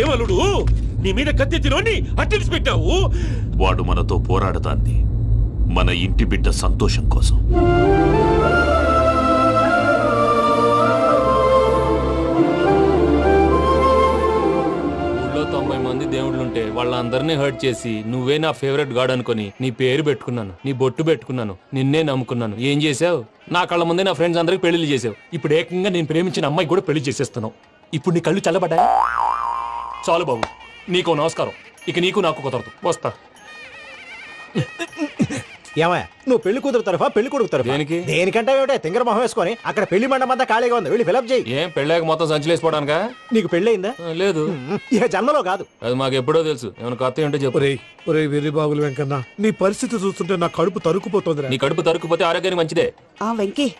ఏమలుడు నీ మీద కత్తెత్తిలోని అట్టెలిసి పెట్టావు. వాడు మనతో పోరాడతాంది మన ఇంటి బిడ్డ సంతోషం కోసం. ఊళ్ళో 90 మంది దేవుళ్ళుంటే వాళ్ళందరినీ హర్ట్ చేసి నువ్వే నా ఫేవరెట్ గాడ్ అనుకుని నీ పేరు పెట్టుకున్నాను, నీ బొట్టు పెట్టుకున్నాను, నిన్నే నమ్ముకున్నాను. ఏం చేసావు? నా కళ్ళ ముందే నా ఫ్రెండ్స్ అందరికి పెళ్లి చేసావు. ఇప్పుడు ఏకంగా నేను ప్రేమించిన అమ్మాయి కూడా పెళ్లి చేసేస్తున్నావు. ఇప్పుడు నీ కళ్ళు చల్లబడ్డాయి. చాలు బాబు, నీకు నమస్కారం. ఇక నీకు నాకు కుదరదు. వస్తా. ఏమయ్య, నువ్వు పెళ్లి కూతురు తరఫా పెళ్లి కొడుకు తరఫా? దేనికి? దేనికంటే ఏమిటే తింగర మొహం వేసుకొని అక్కడ పెళ్లి మండపం అంతా ఖాళీగా ఉంది, వెళ్ళి ఫిలప్ చేయి. ఏం పెళ్ళాక మొత్తం సంచలేసిపోవడానికా? నీకు పెళ్ళయిందా? లేదు. ఇక జన్మలో కాదు. అది మాకు ఎప్పుడో తెలుసు. ఏమైనా కొత్త ఉంటే చెప్పు. ఒరే వెర్రి బాబులు వెంకన్న, నీ పరిస్థితి చూస్తుంటే నా కడుపు తరుక్కుపోతుంది. నీ కడుపు తరుక్కుపోతే ఆరోగ్యానికి మంచిదే. ఆ వెంకీ,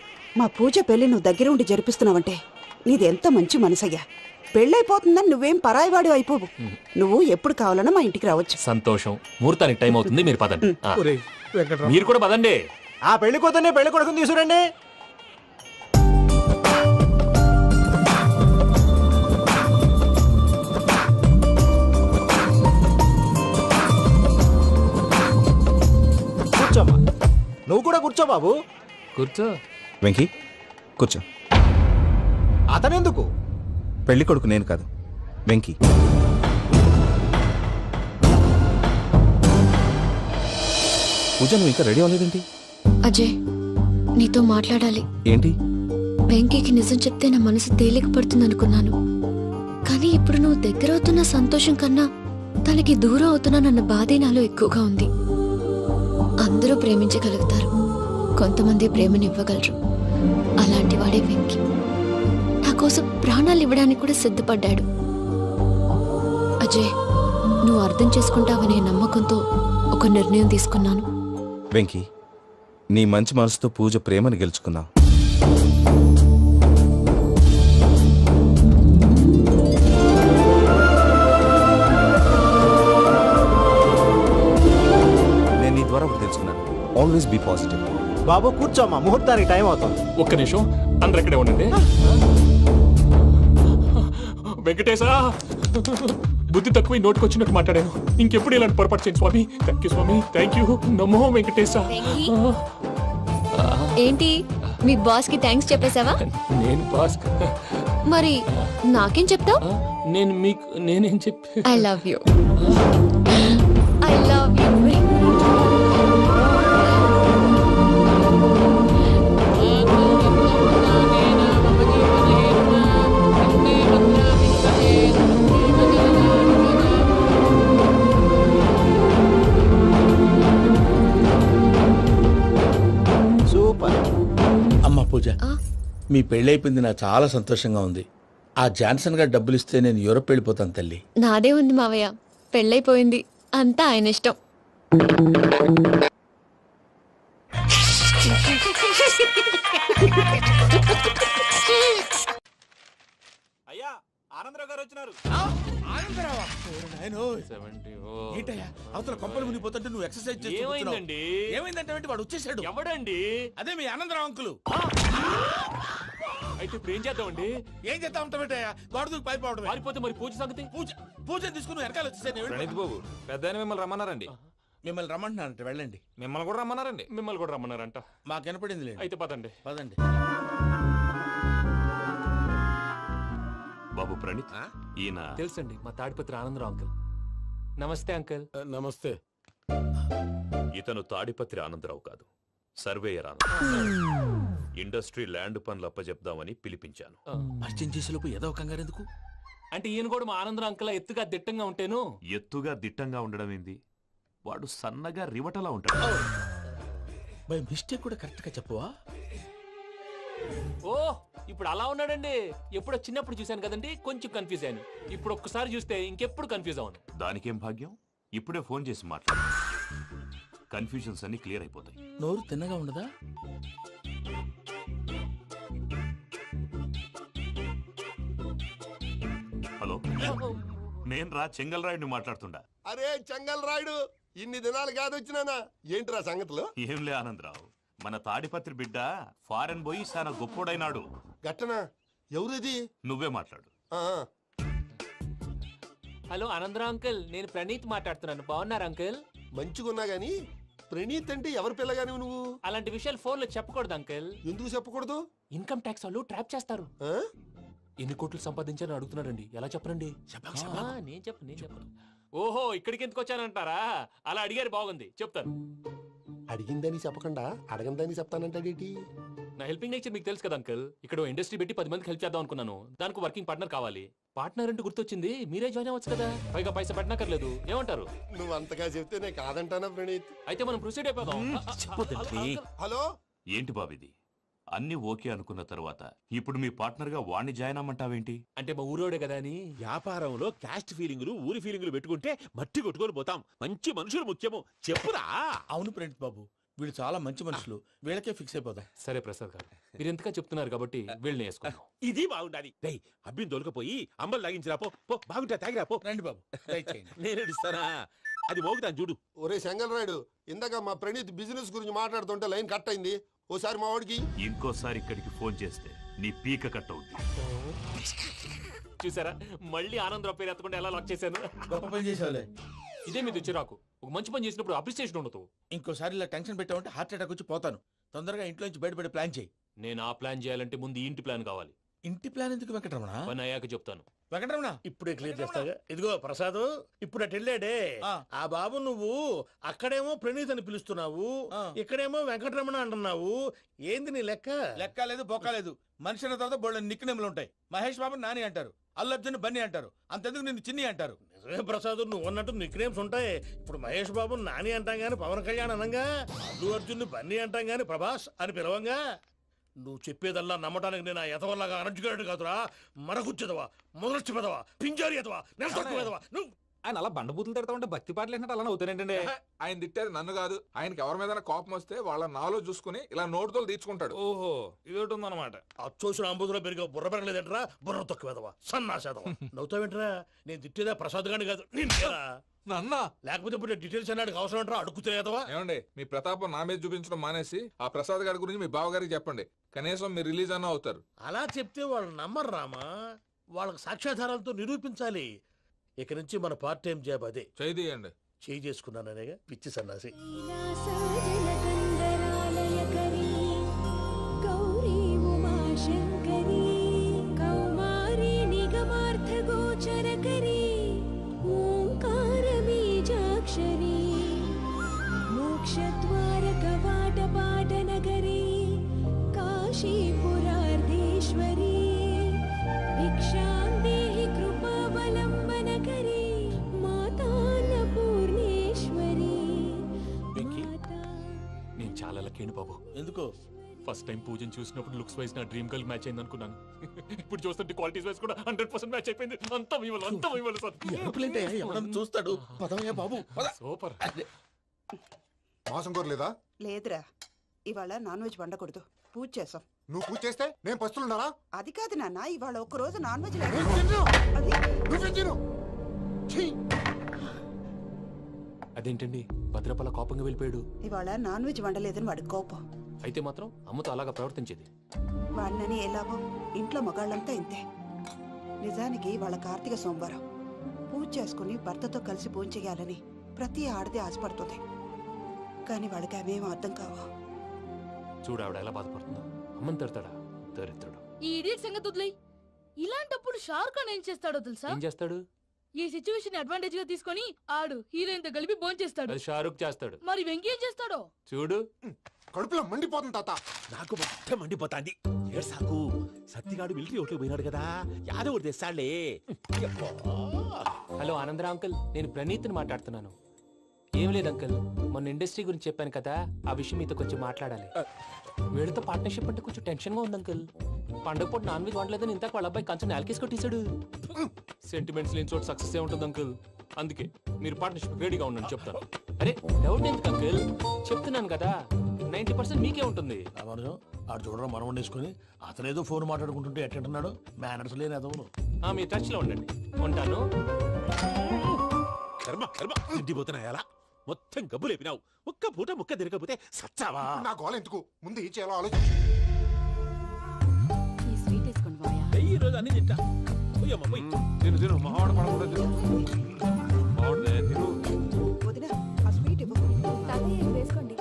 మా పూజ పెళ్లి నువ్వు దగ్గర ఉండి జరిపిస్తున్నావంటే నీది ఎంత మంచి మనసయ్యా. పెళ్ళైపోతుందని నువ్వేం పరాయివాడి అయిపోవు. నువ్వు ఎప్పుడు కావాలన్నా మా ఇంటికి రావచ్చు. సంతోషం. ముహూర్తానికి టైం అవుతుంది, మీరు పదండి. ఒరేయ్ వెంకట్రావు, మీరు కూడా పదండి. ఆ పెళ్లి కూతుర్ని పెళ్లి కొడుకుని తీసుకురండి. కూర్చోమ్మా. నువ్వు కూడా కూర్చో బాబు. కూర్చో. వెంకీ కూర్చో. అతనెందుకు? పెళ్లి కొడుకు నేను కాదు, వెంకీ. పూజ, నువ్వు ఇంకా రెడీ అవ్వలేదేంటి? అజయ్, నీతో మాట్లాడాలి. ఏంటి? వెంకీకి నిజం చెప్తే నా మనసు తేలిక పడుతుంది అనుకున్నాను. కానీ ఇప్పుడు నువ్వు దగ్గర అవుతున్న సంతోషం కన్నా తనకి దూరం అవుతున్నానన్న బాధే నాలో ఎక్కువగా ఉంది. అందరూ ప్రేమించగలుగుతారు, కొంతమంది ప్రేమనివ్వగలరు. అలాంటి వాడే వెంకీ. నా కోసం ప్రాణాలు ఇవ్వడానికి కూడా సిద్ధపడ్డాడు. అజయ్, నువ్వు అర్థం చేసుకుంటావనే నమ్మకంతో ఒక నిర్ణయం తీసుకున్నాను. వెంకీ, నీ మంచి మనసుతో పూజ ప్రేమను గెలుచుకున్నావు. నేను నీ ద్వారా ఒకటి తెలుసుకున్నాను. Always be positive. బాబు కూర్చోమ్మా, ముహూర్తానికి టైం అవుతుంది. ఒక్క నిమిషం, అందరు ఎక్కడే ఉండండి. వెంకటేశా, బుద్ధి తక్కువ నోటుకొచ్చినట్టు మాట్లాడాను. ఇంకెప్పుడు ఇలాంటి పొరపాటు చేయండి స్వామి. థ్యాంక్ యూ స్వామి, థ్యాంక్ యూ. నమో వెంకటేశా. ఏంటి, మీ బాస్ కి థ్యాంక్స్ చెప్పేశావా? నేను బాస్. మరి నాకేం చెప్తావు? నేను మీకు నేనేం చెప్పి. I love you. I love you. Super. అమ్మ పూజ, మీ పెళ్ళైపోయింది, నాకు చాలా సంతోషంగా ఉంది. ఆ జాన్సన్ గారు డబ్బులు ఇస్తే నేను యూరోప్ వెళ్ళిపోతాను తల్లి. నాదే ఉంది మావయ్య, పెళ్ళైపోయింది, అంతా ఆయన ఇష్టం. అయ్యా, ఆనందరావు గారు వచ్చినారు. ఆనందరావా? ఏంటయ్యా, అవతల కొంపలు మునిగిపోతుంటే నువ్వు ఎక్సర్సైజ్ చేస్తూ ఏమైందండి? ఏమైందంటే వాడు వచ్చేసాడు. ఎవడండి? అదే మీ ఆనందరావు అంకులు. అయితే ఇప్పుడు ఏం చేద్దామండి? ఏం చేస్తా ఉంటావేటయ్యా, గోడ దూకి పైపోవడమే. పారిపోతే మరి పూజ సంగతి? పూజ తీసుకుని వెనకాల వచ్చేసాను. బాబు, పెద్ద మిమ్మల్ని రమ్మన్నారండి. మిమ్మల్ని రమ్మంటున్నానంటే వెళ్ళండి. మిమ్మల్ని కూడా రమ్మన్నారండి. మిమ్మల్ని కూడా రమ్మన్నారంట. మాకు వినపడింది లేదు. అయితే పదండి. పదండి. బాబు ప్రణీత్ ఈయన తెలుసండి మా తాడిపత్రి ఆనందరావు అంకుల్. నమస్తే అంకుల్. నమస్తే. ఇతను తాడిపత్రి ఆనందరావు కాదు, సర్వేయర్ ఆనందరావు. ఇండస్ట్రీ ల్యాండ్ పనులు అప్పచెప్దామని పిలిపించాను. పరిచయం చేసేలోపు ఏదో కంగారు ఎందుకు? అంటే ఈయన కూడా మా ఆనందరావు అంకుల్ ఎత్తుగా దిట్టంగా ఉంటాను. ఎత్తుగా దిట్టంగా ఉండడం ఏంది, వాడు సన్నగా రివటలా ఉంటాడు. బై మిస్టేక్ కూడా కరెక్ట్ గా చెప్పవా? ఓ ఇప్పుడు అలా ఉన్నాడండి. ఎప్పుడో చిన్నప్పుడు చూశాను కదండి, కొంచెం కన్ఫ్యూజ్ అయ్యాను. ఇప్పుడు ఒక్కసారి చూస్తే ఇంకెప్పుడు కన్ఫ్యూజ్ అవ్వను. దానికేం భాగ్యం, ఇప్పుడే ఫోన్ చేసి మాట్లాడు. కన్ఫ్యూజన్స్ అన్ని క్లియర్ అయిపోతాయి. నోరు తిన్నగా ఉండదా? హలో, నేను రా చెంగల్ రాయుడిని మాట్లాడుతుండా. అరే చెంగల్ రాయుడు, ఇన్ని దినాలు కాదు వచ్చినానా? ఏంట్రా సంగతులు? ఏంలే ఆనందరావు, మన తాడిపత్రి బిడ్డ ఫారెన్ పోయి చాలా గొప్పోడైనాడు. గట్టనా? ఎవరిది? నువ్వే మాట్లాడు. హలో ఆనందరావు అంకుల్, నేను ప్రణీత్ మాట్లాడుతున్నాను. బాగున్నారు అంకుల్? మంచిగున్నా గాని ప్రణీత్ అంటే ఎవరి పిల్లగాని నువ్వు? అలాంటి విషయాలు ఫోన్ లో చెప్పకూడదు అంకుల్. ఎందుకు చెప్పకూడదు? ఇన్కమ్ ట్యాక్స్ వాళ్ళు ట్రాప్ చేస్తారు. ఎన్ని కోట్లు సంపాదించారని అడుగుతున్నాడండి, ఎలా చెప్పరండి? నేను చెప్పను. ఓహో, ఇక్కడికి ఎందుకు వచ్చానంటారా? అలా అడిగారు, బాగుంది, చెప్తాను. అడిగిందని చెప్పకుండా అడగందని చెప్తానంటాడేటి? నా హెల్పింగ్ నేచర్ మీకు తెలుసు కదా అంకుల్. ఇక్కడ ఇండస్ట్రీ పెట్టి 10 మందికి హెల్ప్ చేద్దాం అనుకున్నాను. దానికి వర్కింగ్ పార్ట్నర్ కావాలి. పార్ట్నర్ అంటే గుర్తొచ్చింది, మీరే జాయిన్ అవ్వచ్చు కదా. పైగా పైసా పెట్టనక్కర్లేదు. ఏమంటారు? నువ్వు అంతగా చెప్తే నేను కాదంటానా ప్రణీత్? అయితే మనం ప్రొసీడ్ అయిపోదాం. హలో, ఏంటి బాబిది? అన్ని ఓకే అనుకున్న తర్వాత ఇప్పుడు మీ పార్ట్నర్ గా వాణ్ణి జాయిన్ అమ్మంటావేంటి? అంటే మా ఊరోడే కదా అని. వ్యాపారంలో క్యాస్ట్ ఫీలింగులు, ఊరి ఫీలింగులు పెట్టుకుంటే మట్టి కొట్టుకొని పోతాం. మంచి మనుషులు ముఖ్యము, చెప్పురా. అవును ప్రణీత్ బాబు, వీళ్ళు చాలా మంచి మనుషులు, వీళ్ళకే ఫిక్స్ అయిపోదాం. సరే ప్రసాద్ గారు, మీరు ఎంతగా చెప్తున్నారు కాబట్టి వీళ్ళని వేసుకుందాం. ఇది బాగుండాలి. డై అబ్బిని దొలకపోయి అంబలు లాగించిరా పో. బాగుంటా తాగిరా పో. రండి బాబు, దయచేయండి. నేను ఇస్తానా? అది మోగుతాను చూడు. ఒరే చెంగల్ రాయుడు, ఇందాక మా ప్రణీత్ బిజినెస్ గురించి మాట్లాడుతుంటే లైన్ కట్ అయింది. ఓసారి మా వాడికి ఇంకోసారి ఇక్కడికి ఫోన్ చేస్తే నీ పీక కట్ అవుద్ది. చూసారా, మళ్ళీ ఆనందరావు పేరు ఎత్తకుండా ఎలా లాక్ చేశాను. గొప్ప పని చేసేవాళ్ళే. ఇదే మీ చిరాకు. ఒక మంచి పని చేసినప్పుడు అప్రిసియేషన్ ఉండదు. ఇంకోసారి ఇలా టెన్షన్ పెట్టామంటే హార్ట్ అటాక్ వచ్చి పోతాను. తొందరగా ఇంట్లో నుంచి బయటపడే ప్లాన్ చేయి. నేను ఆ ప్లాన్ చేయాలంటే ముందు ఈ ఇంటి ప్లాన్ కావాలి. ఇంటి ప్లాన్ ఎందుకు వెంకటరమణ? పని అయ్యాక చెప్తాను. వెంకటరమణ ఇప్పుడే క్లియర్ చేస్తాగా. ఇదిగో ప్రసాద్, ఇప్పుడు అటు వెళ్ళాడే ఆ బాబు, నువ్వు అక్కడేమో ప్రణీత్ అని పిలుస్తున్నావు, ఇక్కడేమో వెంకటరమణ అంటున్నావు. ఏంది నీ లెక్క? లెక్క లేదు, బొక్క లేదు. మనిషి అన్న తర్వాత బోళ్ళ నిక్నెములు ఉంటాయి. మహేష్ బాబు నాని అంటారు, అల్లు అర్జున్ బన్నీ అంటారు, అంతెందుకు నిన్ను చిన్ని అంటారు. నిజమే ప్రసాద్, నువ్వు అన్నట్టు నిక్నేమ్స్ ఉంటాయి. ఇప్పుడు మహేష్ బాబు నాని అంటాం గాని పవన్ కళ్యాణ్ అనంగా, అల్లు అర్జున్ బన్నీ అంటాం గాని ప్రభాస్ అని పిలవంగా. నువ్వు చెప్పేదల్లా నమ్మటానికి నేను ఎతవల్లాగా అనర్జుకేటెడ్ కాదురా. మరగుచ్చదవా, మొదలచ్చి పెదవా, పింజారి ఎదవా, నెలసొక్కు పెదవా. నువ్వు ఆయన అలా బండబూతులు తిడతా ఉంటే భక్తి పాటలు ఏంటంటే అలా అవుతానంటే. ఆయన తిట్టేది నన్ను కాదు, ఆయనకి ఎవరి మీద కోపం వస్తే వాళ్ళ నాలో చూసుకుని ఇలా నోటుతో తీర్చుకుంటాడు. ఓహో, ఇదొకటి ఉందన్నమాట. అచ్చోసిన అంబుధులో పెరిగే బుర్ర పెరగలేదంటరా, బుర్ర తొక్కు వెదవా, సన్నాసేదవా. నవ్వుతావేంట్రా? నేను తిట్టేదా ప్రసాద్ గాని కాదు, నన్నా. లేకపోతే ఇప్పుడు డీటెయిల్స్ అన్నాడు అవసరం అంటారా? అడుగుతాయేదవా. ఏమండి, మీ ప్రతాపం నా మీద చూపించడం మానేసి ఆ ప్రసాద్ గారి గురించి మీ బావగారికి చెప్పండి. కనీసం మీరు రిలీజ్ అన్న అవుతారు. అలా చెప్తే వాళ్ళు నమ్మరు రామా. వాళ్ళకి సాక్ష్యాధారాలతో నిరూపించాలి. ఇక నుంచి మన పార్ట్ టైం జాబ్ అదే. చేయండి. చేయి చేసుకున్నాననేగా పిచ్చి సన్నాసి. గౌరీ ఉమాశంకరీ కౌమారీ నిగమార్థగోచరకరీ ఓంకార బీజాక్షరీ మోక్షద్వార కవాట పాటనగరీ కాశీపురార్ధేశ్వరీ భిక్షాం దేహి కృపావలంబనకరీ మాతాన్నపూర్ణేశ్వరీ. నేను చాలా లక్కీని బాబు. ఎందుకో? ఫస్ట్ టైం పూజను చూసినప్పుడు లుక్స్ వైజ్ నా డ్రీమ్ గర్ల్ మ్యాచ్ అయింది అనుకున్నాను. ఇప్పుడు చూస్తుంటే క్వాలిటీస్ వైజ్ కూడా 100% మ్యాచ్ అయిపోయింది. అంతా ఇవ్వాలి సార్. ఎవడన్నా చూస్తాడు. పదవయ్యా బాబు. సూపర్. మాసం కోరలేదా? లేదురా, ఇవాళ నాన్ వెజ్ వండకూడదు, పూజ చేసాం. నువ్వు పూజ చేస్తే నేను పస్తులున్నారా? అది కాదు నాన్న, ఇవాళ ఒక్కరోజు నాన్ వెజ్ అదేంటండి భద్రపల కోపంగా వెళ్ళిపోయాడు? ఇవాళ నాన్ వెజ్ వండలేదని వాడి కోపం. అయితే మాత్రం అమ్మతో అలాగా ప్రవర్తించేది. వాడినని ఎలాగో ఇంట్లో మగాళ్ళంతా ఇంతే. నిజానికి వాళ్ళ కార్తీక సోమవారం పూజ చేసుకుని భర్తతో కలిసి పూజ చేయాలని ప్రతి ఆడది ఆశపడుతుంది. కానీ వాళ్ళకి అవేం అర్థం కావా. చూడు ఆవిడ ఎలా బాధపడుతుందో. అమ్మని తిడతాడా దరిద్రుడు. ఈ ఇడియట్ సంగతి వదిలేయ్. ఇలాంటప్పుడు షారుఖ్ ఖాన్ ఏం చేస్తాడో తెలుసా? ఏం చేస్తాడు? ఈ సిచ్యువేషన్ అడ్వాంటేజ్ గా తీసుకొని ఆడు హీరోయిన్ తో కలిపి బోన్ చేస్తాడు. అది షారుఖ్ చేస్తాడు. మరి వెంకీ ఏం చేస్తాడో చూడు. కడుపులో మండిపోతుంది తాత. నాకు మొత్తం మండిపోతాంది. ఏడు సాకు సత్తిగాడు మిలిటరీ ఓట్లు పోయినాడు కదా, యాదవ్ ఒకటి తెస్తాడులే. హలో ఆనందరా అంకుల్, నేను ప్రణీత్ని మాట్లాడుతున్నాను. ఏం లేదు అంకుల్, మొన్న ఇండస్ట్రీ గురించి చెప్పాను కదా, ఆ విషయం మీతో కొంచెం మాట్లాడాలి. వీడితో పార్ట్నర్షిప్ అంటే కొంచెం టెన్షన్ గా ఉంది అంకుల్. పండగ పూట నాన్ వెజ్ వండలేదని ఇంతకు వాళ్ళ అబ్బాయి కంచెం నేలకేసి కొట్టేశాడు. సెంటిమెంట్స్ లేని చోట సక్సెస్ ఏ ఉంటుంది అంకుల్. అందుకే మీరు పార్ట్నర్షిప్ రెడీగా ఉండండి చెప్తాను. అరే డౌట్ ఎందుకు అంకుల్, చెప్తున్నాను కదా 90% మీకే ఉంటుంది. రామానుజం ఆడు చూడడం మనం వండేసుకుని అతనేదో ఫోన్ మాట్లాడుకుంటుంటే ఎట్టంటున్నాడు. మేనర్స్ లేని అదవును. మీరు టచ్ లో ఉండండి. ఉంటాను. కర్మ కర్మ తిండిపోతున్నాయా? మొత్తం గబ్బు లేపినావు. ఒక్క పూట ముక్క తిరగకపోతే సచ్చావా? నా గోల ఎందుకు, ముందు ఈ చేయాలో ఆలోచించు. ఈ స్వీట్ వేసుకోండి బాయా. ఈ రోజు అన్ని తింటా. పోయమ్మ, పోయ్. తిను తిను మావాడ పడకుండా తిను. మావాడనే తిను. వదిన ఆ స్వీట్ ఇవ్వు. తాతయ్య వేసుకోండి.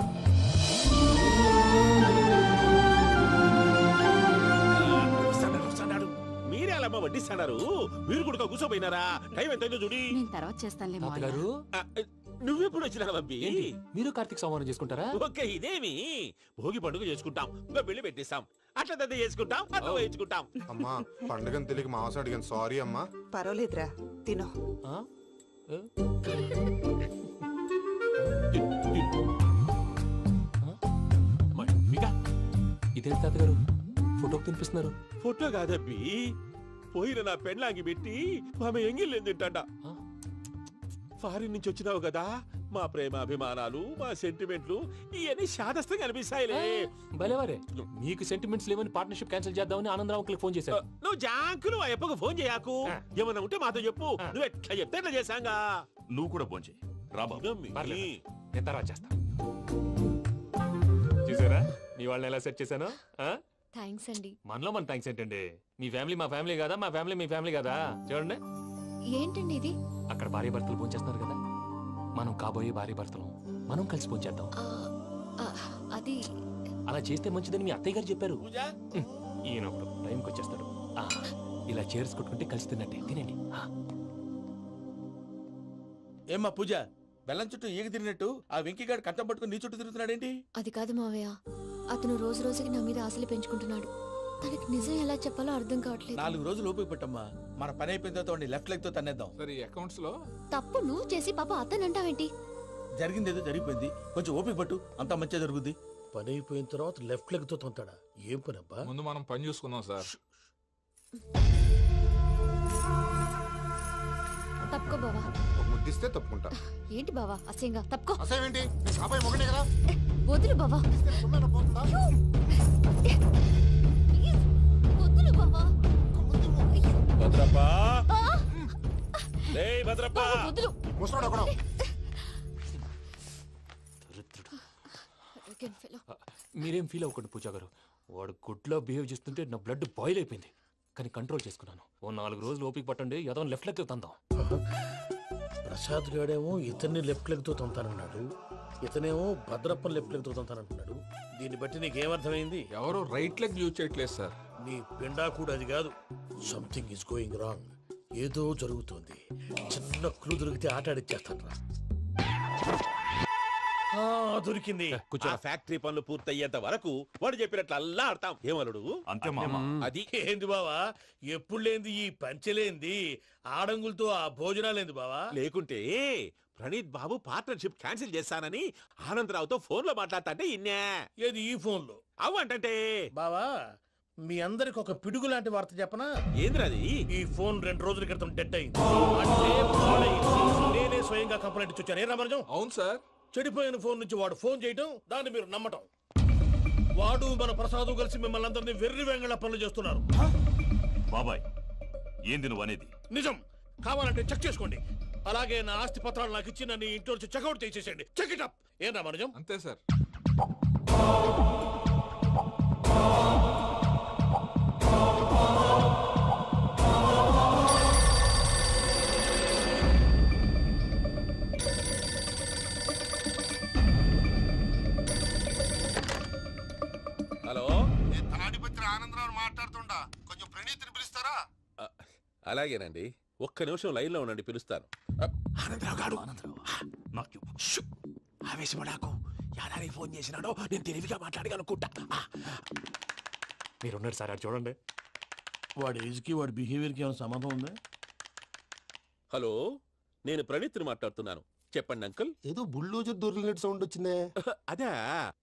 వస్తాడు. మీరే అలా వడ్డిస్తాడారు. మీరు కూడా కూర్చోపోయినారా? టైం ఎంతైందో చూడి. నేను తర్వాత చేస్తానులే మావయ్య. తాతగారు నువ్వెప్పుడు వచ్చినా అబ్బి? ఏంటి మీరు కార్తీక్ సంహారం చేసుకుంటారా? ఓకే, ఇదేమి భోగి పండుగ చేసుకుంటాం, ఇంకా పెళ్లి పెట్టేస్తాం, అట్లా దద్ద చేసుకుంటాం, అట్లా వేయించుకుంటాం. అమ్మా పండుగని తెలియక మావస అడిగాను, సారీ అమ్మా. పర్వాలేదురా, తినో. ఆ? ఏ? ఇదేంటి తాతగారు ఫోటోకి తినిపిస్తున్నారు? ఫోటో కాదబ్బి, పోయిన నా పెళ్ళాంగి పెట్టి ఆమె ఎంగిల్లేం తింటాడ. ఫారిన్ నుంచి వచ్చినావు కదా, మా ప్రేమ అభిమానాలు, మా సెంటిమెంట్లు ఇవన్నీ శాదస్తంగా అనిపిస్తాయిలే. భలేవారే, మీకు సెంటిమెంట్స్ లేవని పార్ట్నర్షిప్ క్యాన్సిల్ చేద్దామని ఆనందరావు అంకుల్ ఫోన్ చేశారు. నువ్వు జాంకులు ఆ ఎప్పకు ఫోన్ చేయకు. ఏమన్నా ఉంటే మాతో చెప్పు. నువ్వు ఎట్లా చెప్తే ఎట్లా చేశాంగా. నువ్వు కూడా ఫోన్ చేయి. పర్లేదు, నేను తర్వాత చేస్తా. చూసారా మీ వాళ్ళని ఎలా సెట్ చేశాను? థ్యాంక్స్ అండి. మనలో మన థ్యాంక్స్ ఏంటండి? మీ ఫ్యామిలీ మా ఫ్యామిలీ కదా, మా ఫ్యామిలీ మీ ఫ్యామిలీ కదా. చూడండి, ఏంటండి ఇది? అక్కడ భార్య భర్తలు భోంచేస్తున్నారు కదా, మనం కాబోయే భార్య భర్తలు మనం కలిసి భోంచేద్దాం. ఆ, అది అలా చేస్తే మంచిదని మీ అత్తయ్య గారు చెప్పారు. పూజ ఈయన ఒకడు టైంకి వచ్చేస్తాడు. ఇలా చేర్స్ కొట్టుకుంటే కలిసి తిన్నట్టే. తినండి. ఏమ్మా పూజ, బెల్లం చుట్టూ ఈగ తిరిగినట్టు ఆ వెంకీగాడు కంటం పట్టుకుని నీ చుట్టూ తిరుగుతున్నాడేంటి? అది కాదు మావయ్య, అతను రోజు రోజుకి నా మీద ఆశలు పెంచుకుంటున్నాడు. తనకి నిజం ఎలా చెప్పాలో అర్థం కావట్లేదు. 4 రోజులు ఓపిక పట్టమ్మా, మన పని అయిపోయిన తర్వాత లెఫ్ట్ లెగ్ తో తన్నేద్దాం. సరే అకౌంట్స్ లో తప్పు నువ్వు చేసి పాప అతను అంటావేంటి? జరిగింది ఏదో జరిగిపోయింది, కొంచెం ఓపిక పట్టు, అంతా మంచిగా జరుగుద్ది. పని అయిపోయిన తర్వాత లెఫ్ట్ లెగ్ తో తొంతాడా? ఏం పని అబ్బా? ముందు మనం పని చూసుకుందాం సార్. తప్పుకో బావా. ఒక ముద్దిస్తే తప్పుకుంటా. ఏంటి బావా అసహ్యంగా? తప్పుకో. అసేమేంటి, నీ కాబోయే మొగనే కదా. వదులు బావా. ఇస్తే సుమ్మేనా పోతుందా? వదులు బావా. భద్రప్పా, లే భద్రప్పా. వదులు. ముసలోడు ఒకడు. Arrogant fellow. మీరేం ఫీల్ అవ్వకండి పూజా గారు. వాడు గుడ్లో బిహేవ్ చేస్తుంటే నా బ్లడ్ బాయిల్ అయిపోయింది, కానీ కంట్రోల్ చేసుకున్నాను. ఓ 4 రోజులు ఓపిక పట్టండి, ఏదో లెఫ్ట్ లెక్క తందాం. ప్రసాద్ గాడేమో ఇతన్ని లెఫ్ట్ లెగ్ తో తొంతానన్నాడు, ఇతనేమో భద్రప్పని లెఫ్ట్ లెగ్ తో తొంతానంటున్నాడు. దీన్ని బట్టి నీకేమర్థమైంది? ఎవరు రైట్ లెగ్ యూజ్ చేయట్లేదు సార్. నీ పిండా కూడా అది కాదు. Something is going wrong. ఏదో జరుగుతోంది. చిన్న క్లూ దొరికితే ఆట ఆడిచ్చేస్తాను రా. దొరికింది. ఆ ఫ్యాక్టరీ పనులు పూర్తయ్యేంత వరకు వాడు చెప్పినట్లు అల్లా ఆడతాం. ఏమలుడు అంతే మామ. అది ఏంది బావా, ఎప్పుడు లేంది ఈ పంచలేంది, ఆడంగులతో ఆ భోజనాలేంది బావా? లేకుంటే ప్రణీత్ బాబు పార్ట్నర్షిప్ క్యాన్సిల్ చేస్తానని ఆనందరావుతో ఫోన్ లో మాట్లాడతాంటే ఇన్నే. ఏది ఈ ఫోన్ లో? అవ్వంటే బావా, మీ అందరికి ఒక పిడుగు లాంటి వార్త చెప్పనా? ఏంద్రది? ఈ ఫోన్ 2 రోజుల క్రితం డెడ్ అయింది. అంటే పాడైంది. నేనే స్వయంగా కంప్లైంట్ ఇచ్చాను. ఏ రామరాజం? అవును సార్. చెడిపోయిన ఫోన్ నుంచి వాడు ఫోన్ చేయటం, దాన్ని మీరు నమ్మటం. వాడు మన ప్రసాదు కలిసి మిమ్మల్ని అందరినీ వెర్రి వెంగళ పనులు చేస్తున్నారు. బాబాయ్, ఏంది నువ్వు అనేది? నిజం. కావాలంటే చెక్ చేసుకోండి. అలాగే నా ఆస్తి పత్రాలు నాకు ఇచ్చి నన్ను ఇంట్లో నుంచి చెక్అౌట్ చేసేసేయండి. Check it up. ఏం రామరాజం? అంతే సార్. హలో, నేను తాడిపత్రి ఆనందరావు మాట్లాడుతుండా, కొంచెం ప్రణీతిని పిలుస్తారా? అలాగేనండి, ఒక్క నిమిషం లైన్ లో ఉండండి, పిలుస్తాను. ఆనందరావు గాడు ఆవేశపడాకు. యాదారి ఫోన్ చేసినాడో నేను తెలివిగా మాట్లాడగలనుకుంటా. మీరున్నారు సార్, అది చూడండి. వాడి ఏజ్కి వాడి బిహేవియర్కి ఏమైనా సంబంధం ఉందా? హలో, నేను ప్రణీత్ని మాట్లాడుతున్నాను. చెప్పండి అంకుల్. ఏదో బుల్డోజర్ దొరికినట్టు సౌండ్ వచ్చిందే. అదే,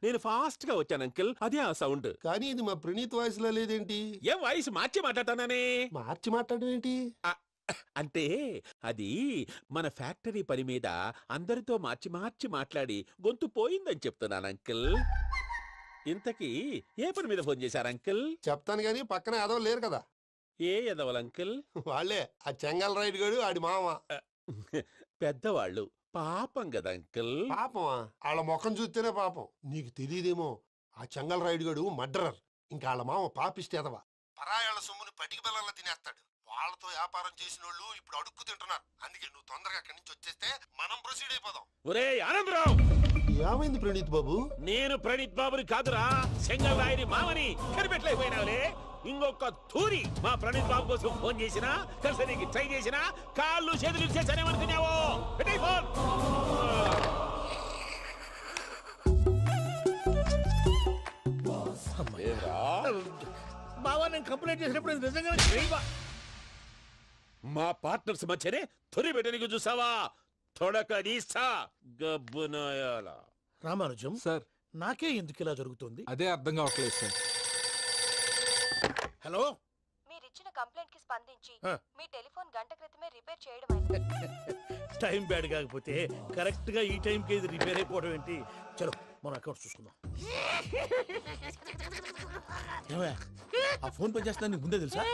నేను ఫాస్ట్ గా వచ్చాను అంకుల్, అదే ఆ సౌండ్. కానీ ఇది మా ప్రణీత్ వాయిస్ లో లేదేంటి? ఏం వాయిస్ మార్చి మాట్లాడతాననే? మార్చి మాట్లాడడం ఏంటి? అంటే అది మన ఫ్యాక్టరీ పని మీద అందరితో మార్చి మార్చి మాట్లాడి గొంతు పోయిందని చెప్తున్నాను అంకుల్. ఇంతకీ ఏ పని మీద ఫోన్ చేశారు అంకుల్? చెప్తాను గానీ పక్కన ఏదో లేరు కదా. ఏ ఎదవలు అంకుల్? వాళ్ళే ఆ చెంగల్ రైడ్ గడు ఆడి మామ. పెద్దవాళ్ళు, పాపం కదా అంకుల్. పాపమా? వాళ్ళ ముఖం చూస్తేనే పాపం. నీకు తెలియదేమో, ఆ చెంగల్ రైడ్ గడు మర్డరర్. ఇంకా వాళ్ళ మామ పాపిస్తేదవా. పరాయాళ్ళ సొమ్ముని పటికి బెల్లంలో తినేస్తాడు. వాళ్ళతో వ్యాపారం చేసిన వాళ్ళు ఇప్పుడు అడుక్కు తింటున్నారు. అందుకే నువ్వు తొందరగా అక్కడి నుంచి వచ్చేస్తే మనం ప్రొసీడ్ అయిపోదాం. ఒరే ఆనందరావు! ఏమైంది ప్రణీత్ బాబు? నేను ప్రణీత్ బాబుని కాదురా, సెంగల్ రాయని మామని. కనిపెట్టలేకపోయినావులే. ఇంకొక తూరి మా ప్రణీత్ బాబు కోసం ఫోన్ చేసినా, కలిసి ట్రై చేసినా కాళ్ళు చేతులు ఇచ్చేసానేమనుకున్నావో. పెట్టేయ్ ఫోన్. బావా, నేను కంప్లైంట్ చేసినప్పుడు ఇది నిజంగానే చేయవా? మా పార్ట్నర్స్ మధ్యనే తొలి పెట్టడానికి చూసావా? తొడక నీస్తా గబ్బునాయాల. రామానుజం సార్, నాకే ఎందుకు ఇలా జరుగుతుంది? అదే అర్థం కావట్లేదు సార్. హలో, మీరిచ్చిన కంప్లైంట్ కి స్పందించి ఆ. మీ టెలిఫోన్ గంట క్రితమే రిపేర్ చేయడం టైం బ్యాడ్ కాకపోతే కరెక్ట్ గా ఈ టైం కి ఇది రిపేర్ అయిపోవడం ఏంటి? చలో మన అకౌంట్ చూసుకుందాం. ఏమయ్య, ఆ ఫోన్ పనిచేస్తున్నా నీకు ముందే తెలుసా?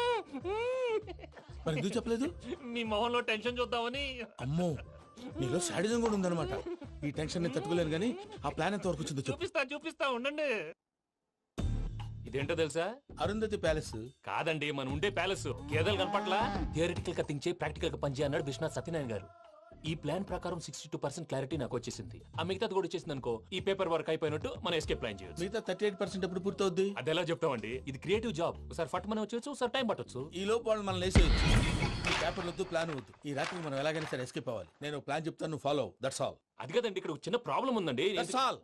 మరి ఎందుకు చెప్పలేదు? మీ మొహంలో టెన్షన్ చూద్దామని. అమ్మో, నీలో శాడిజం కూడా ఉందన్నమాట. ఈ టెన్షన్ నేను తట్టుకోలేను కానీ ఆ ప్లాన్ ఎంత వరకు వచ్చిందో చెప్పు. చూపిస్తా ఉండండి. ఇదేంటో తెలుసా? అరుంధతి ప్యాలెస్. కాదండి, మన ఉండే ప్యాలెస్. గేదెలు కనపట్లా? థియరిటికల్ గా థింక్ చేయి, ప్రాక్టికల్ గా పనిచేయ అన్నాడు విశ్వనాథ్ సత్యనారాయణ గారు. ఈ ప్లాన్ ప్రకారం 62% క్లారిటీ నాకు వచ్చేసింది. ఆ మిగతాది కూడా వచ్చేసింది అనుకో, ఈ పేపర్ వర్క్ అయిపోయినట్టు మనం ఎస్కేప్ ప్లాన్ చేయొచ్చు. మిగతా 38% ఎప్పుడు పూర్తవుద్ది? అది ఎలా చెప్తామండి? ఇది క్రియేటివ్ జాబ్. ఒకసారి ఫట్ మనం వచ్చేయచ్చు, ఒకసారి టైం పట్టొచ్చు. ఈ లోపు వాళ్ళు మనం లేసేయచ్చు. ఈ పేపర్ వద్దు, ప్లాన్ వద్దు. ఈ రాత్రికి మనం ఎలాగైనా సరే ఎస్కేప్ అవ్వాలి. నేను ప్లాన్ చెప్తాను, నువ్వు ఫాలో. That's all. అది కదండి, ఇక్కడ ఒక చిన్న ప్రాబ్లం ఉందండి. That's all.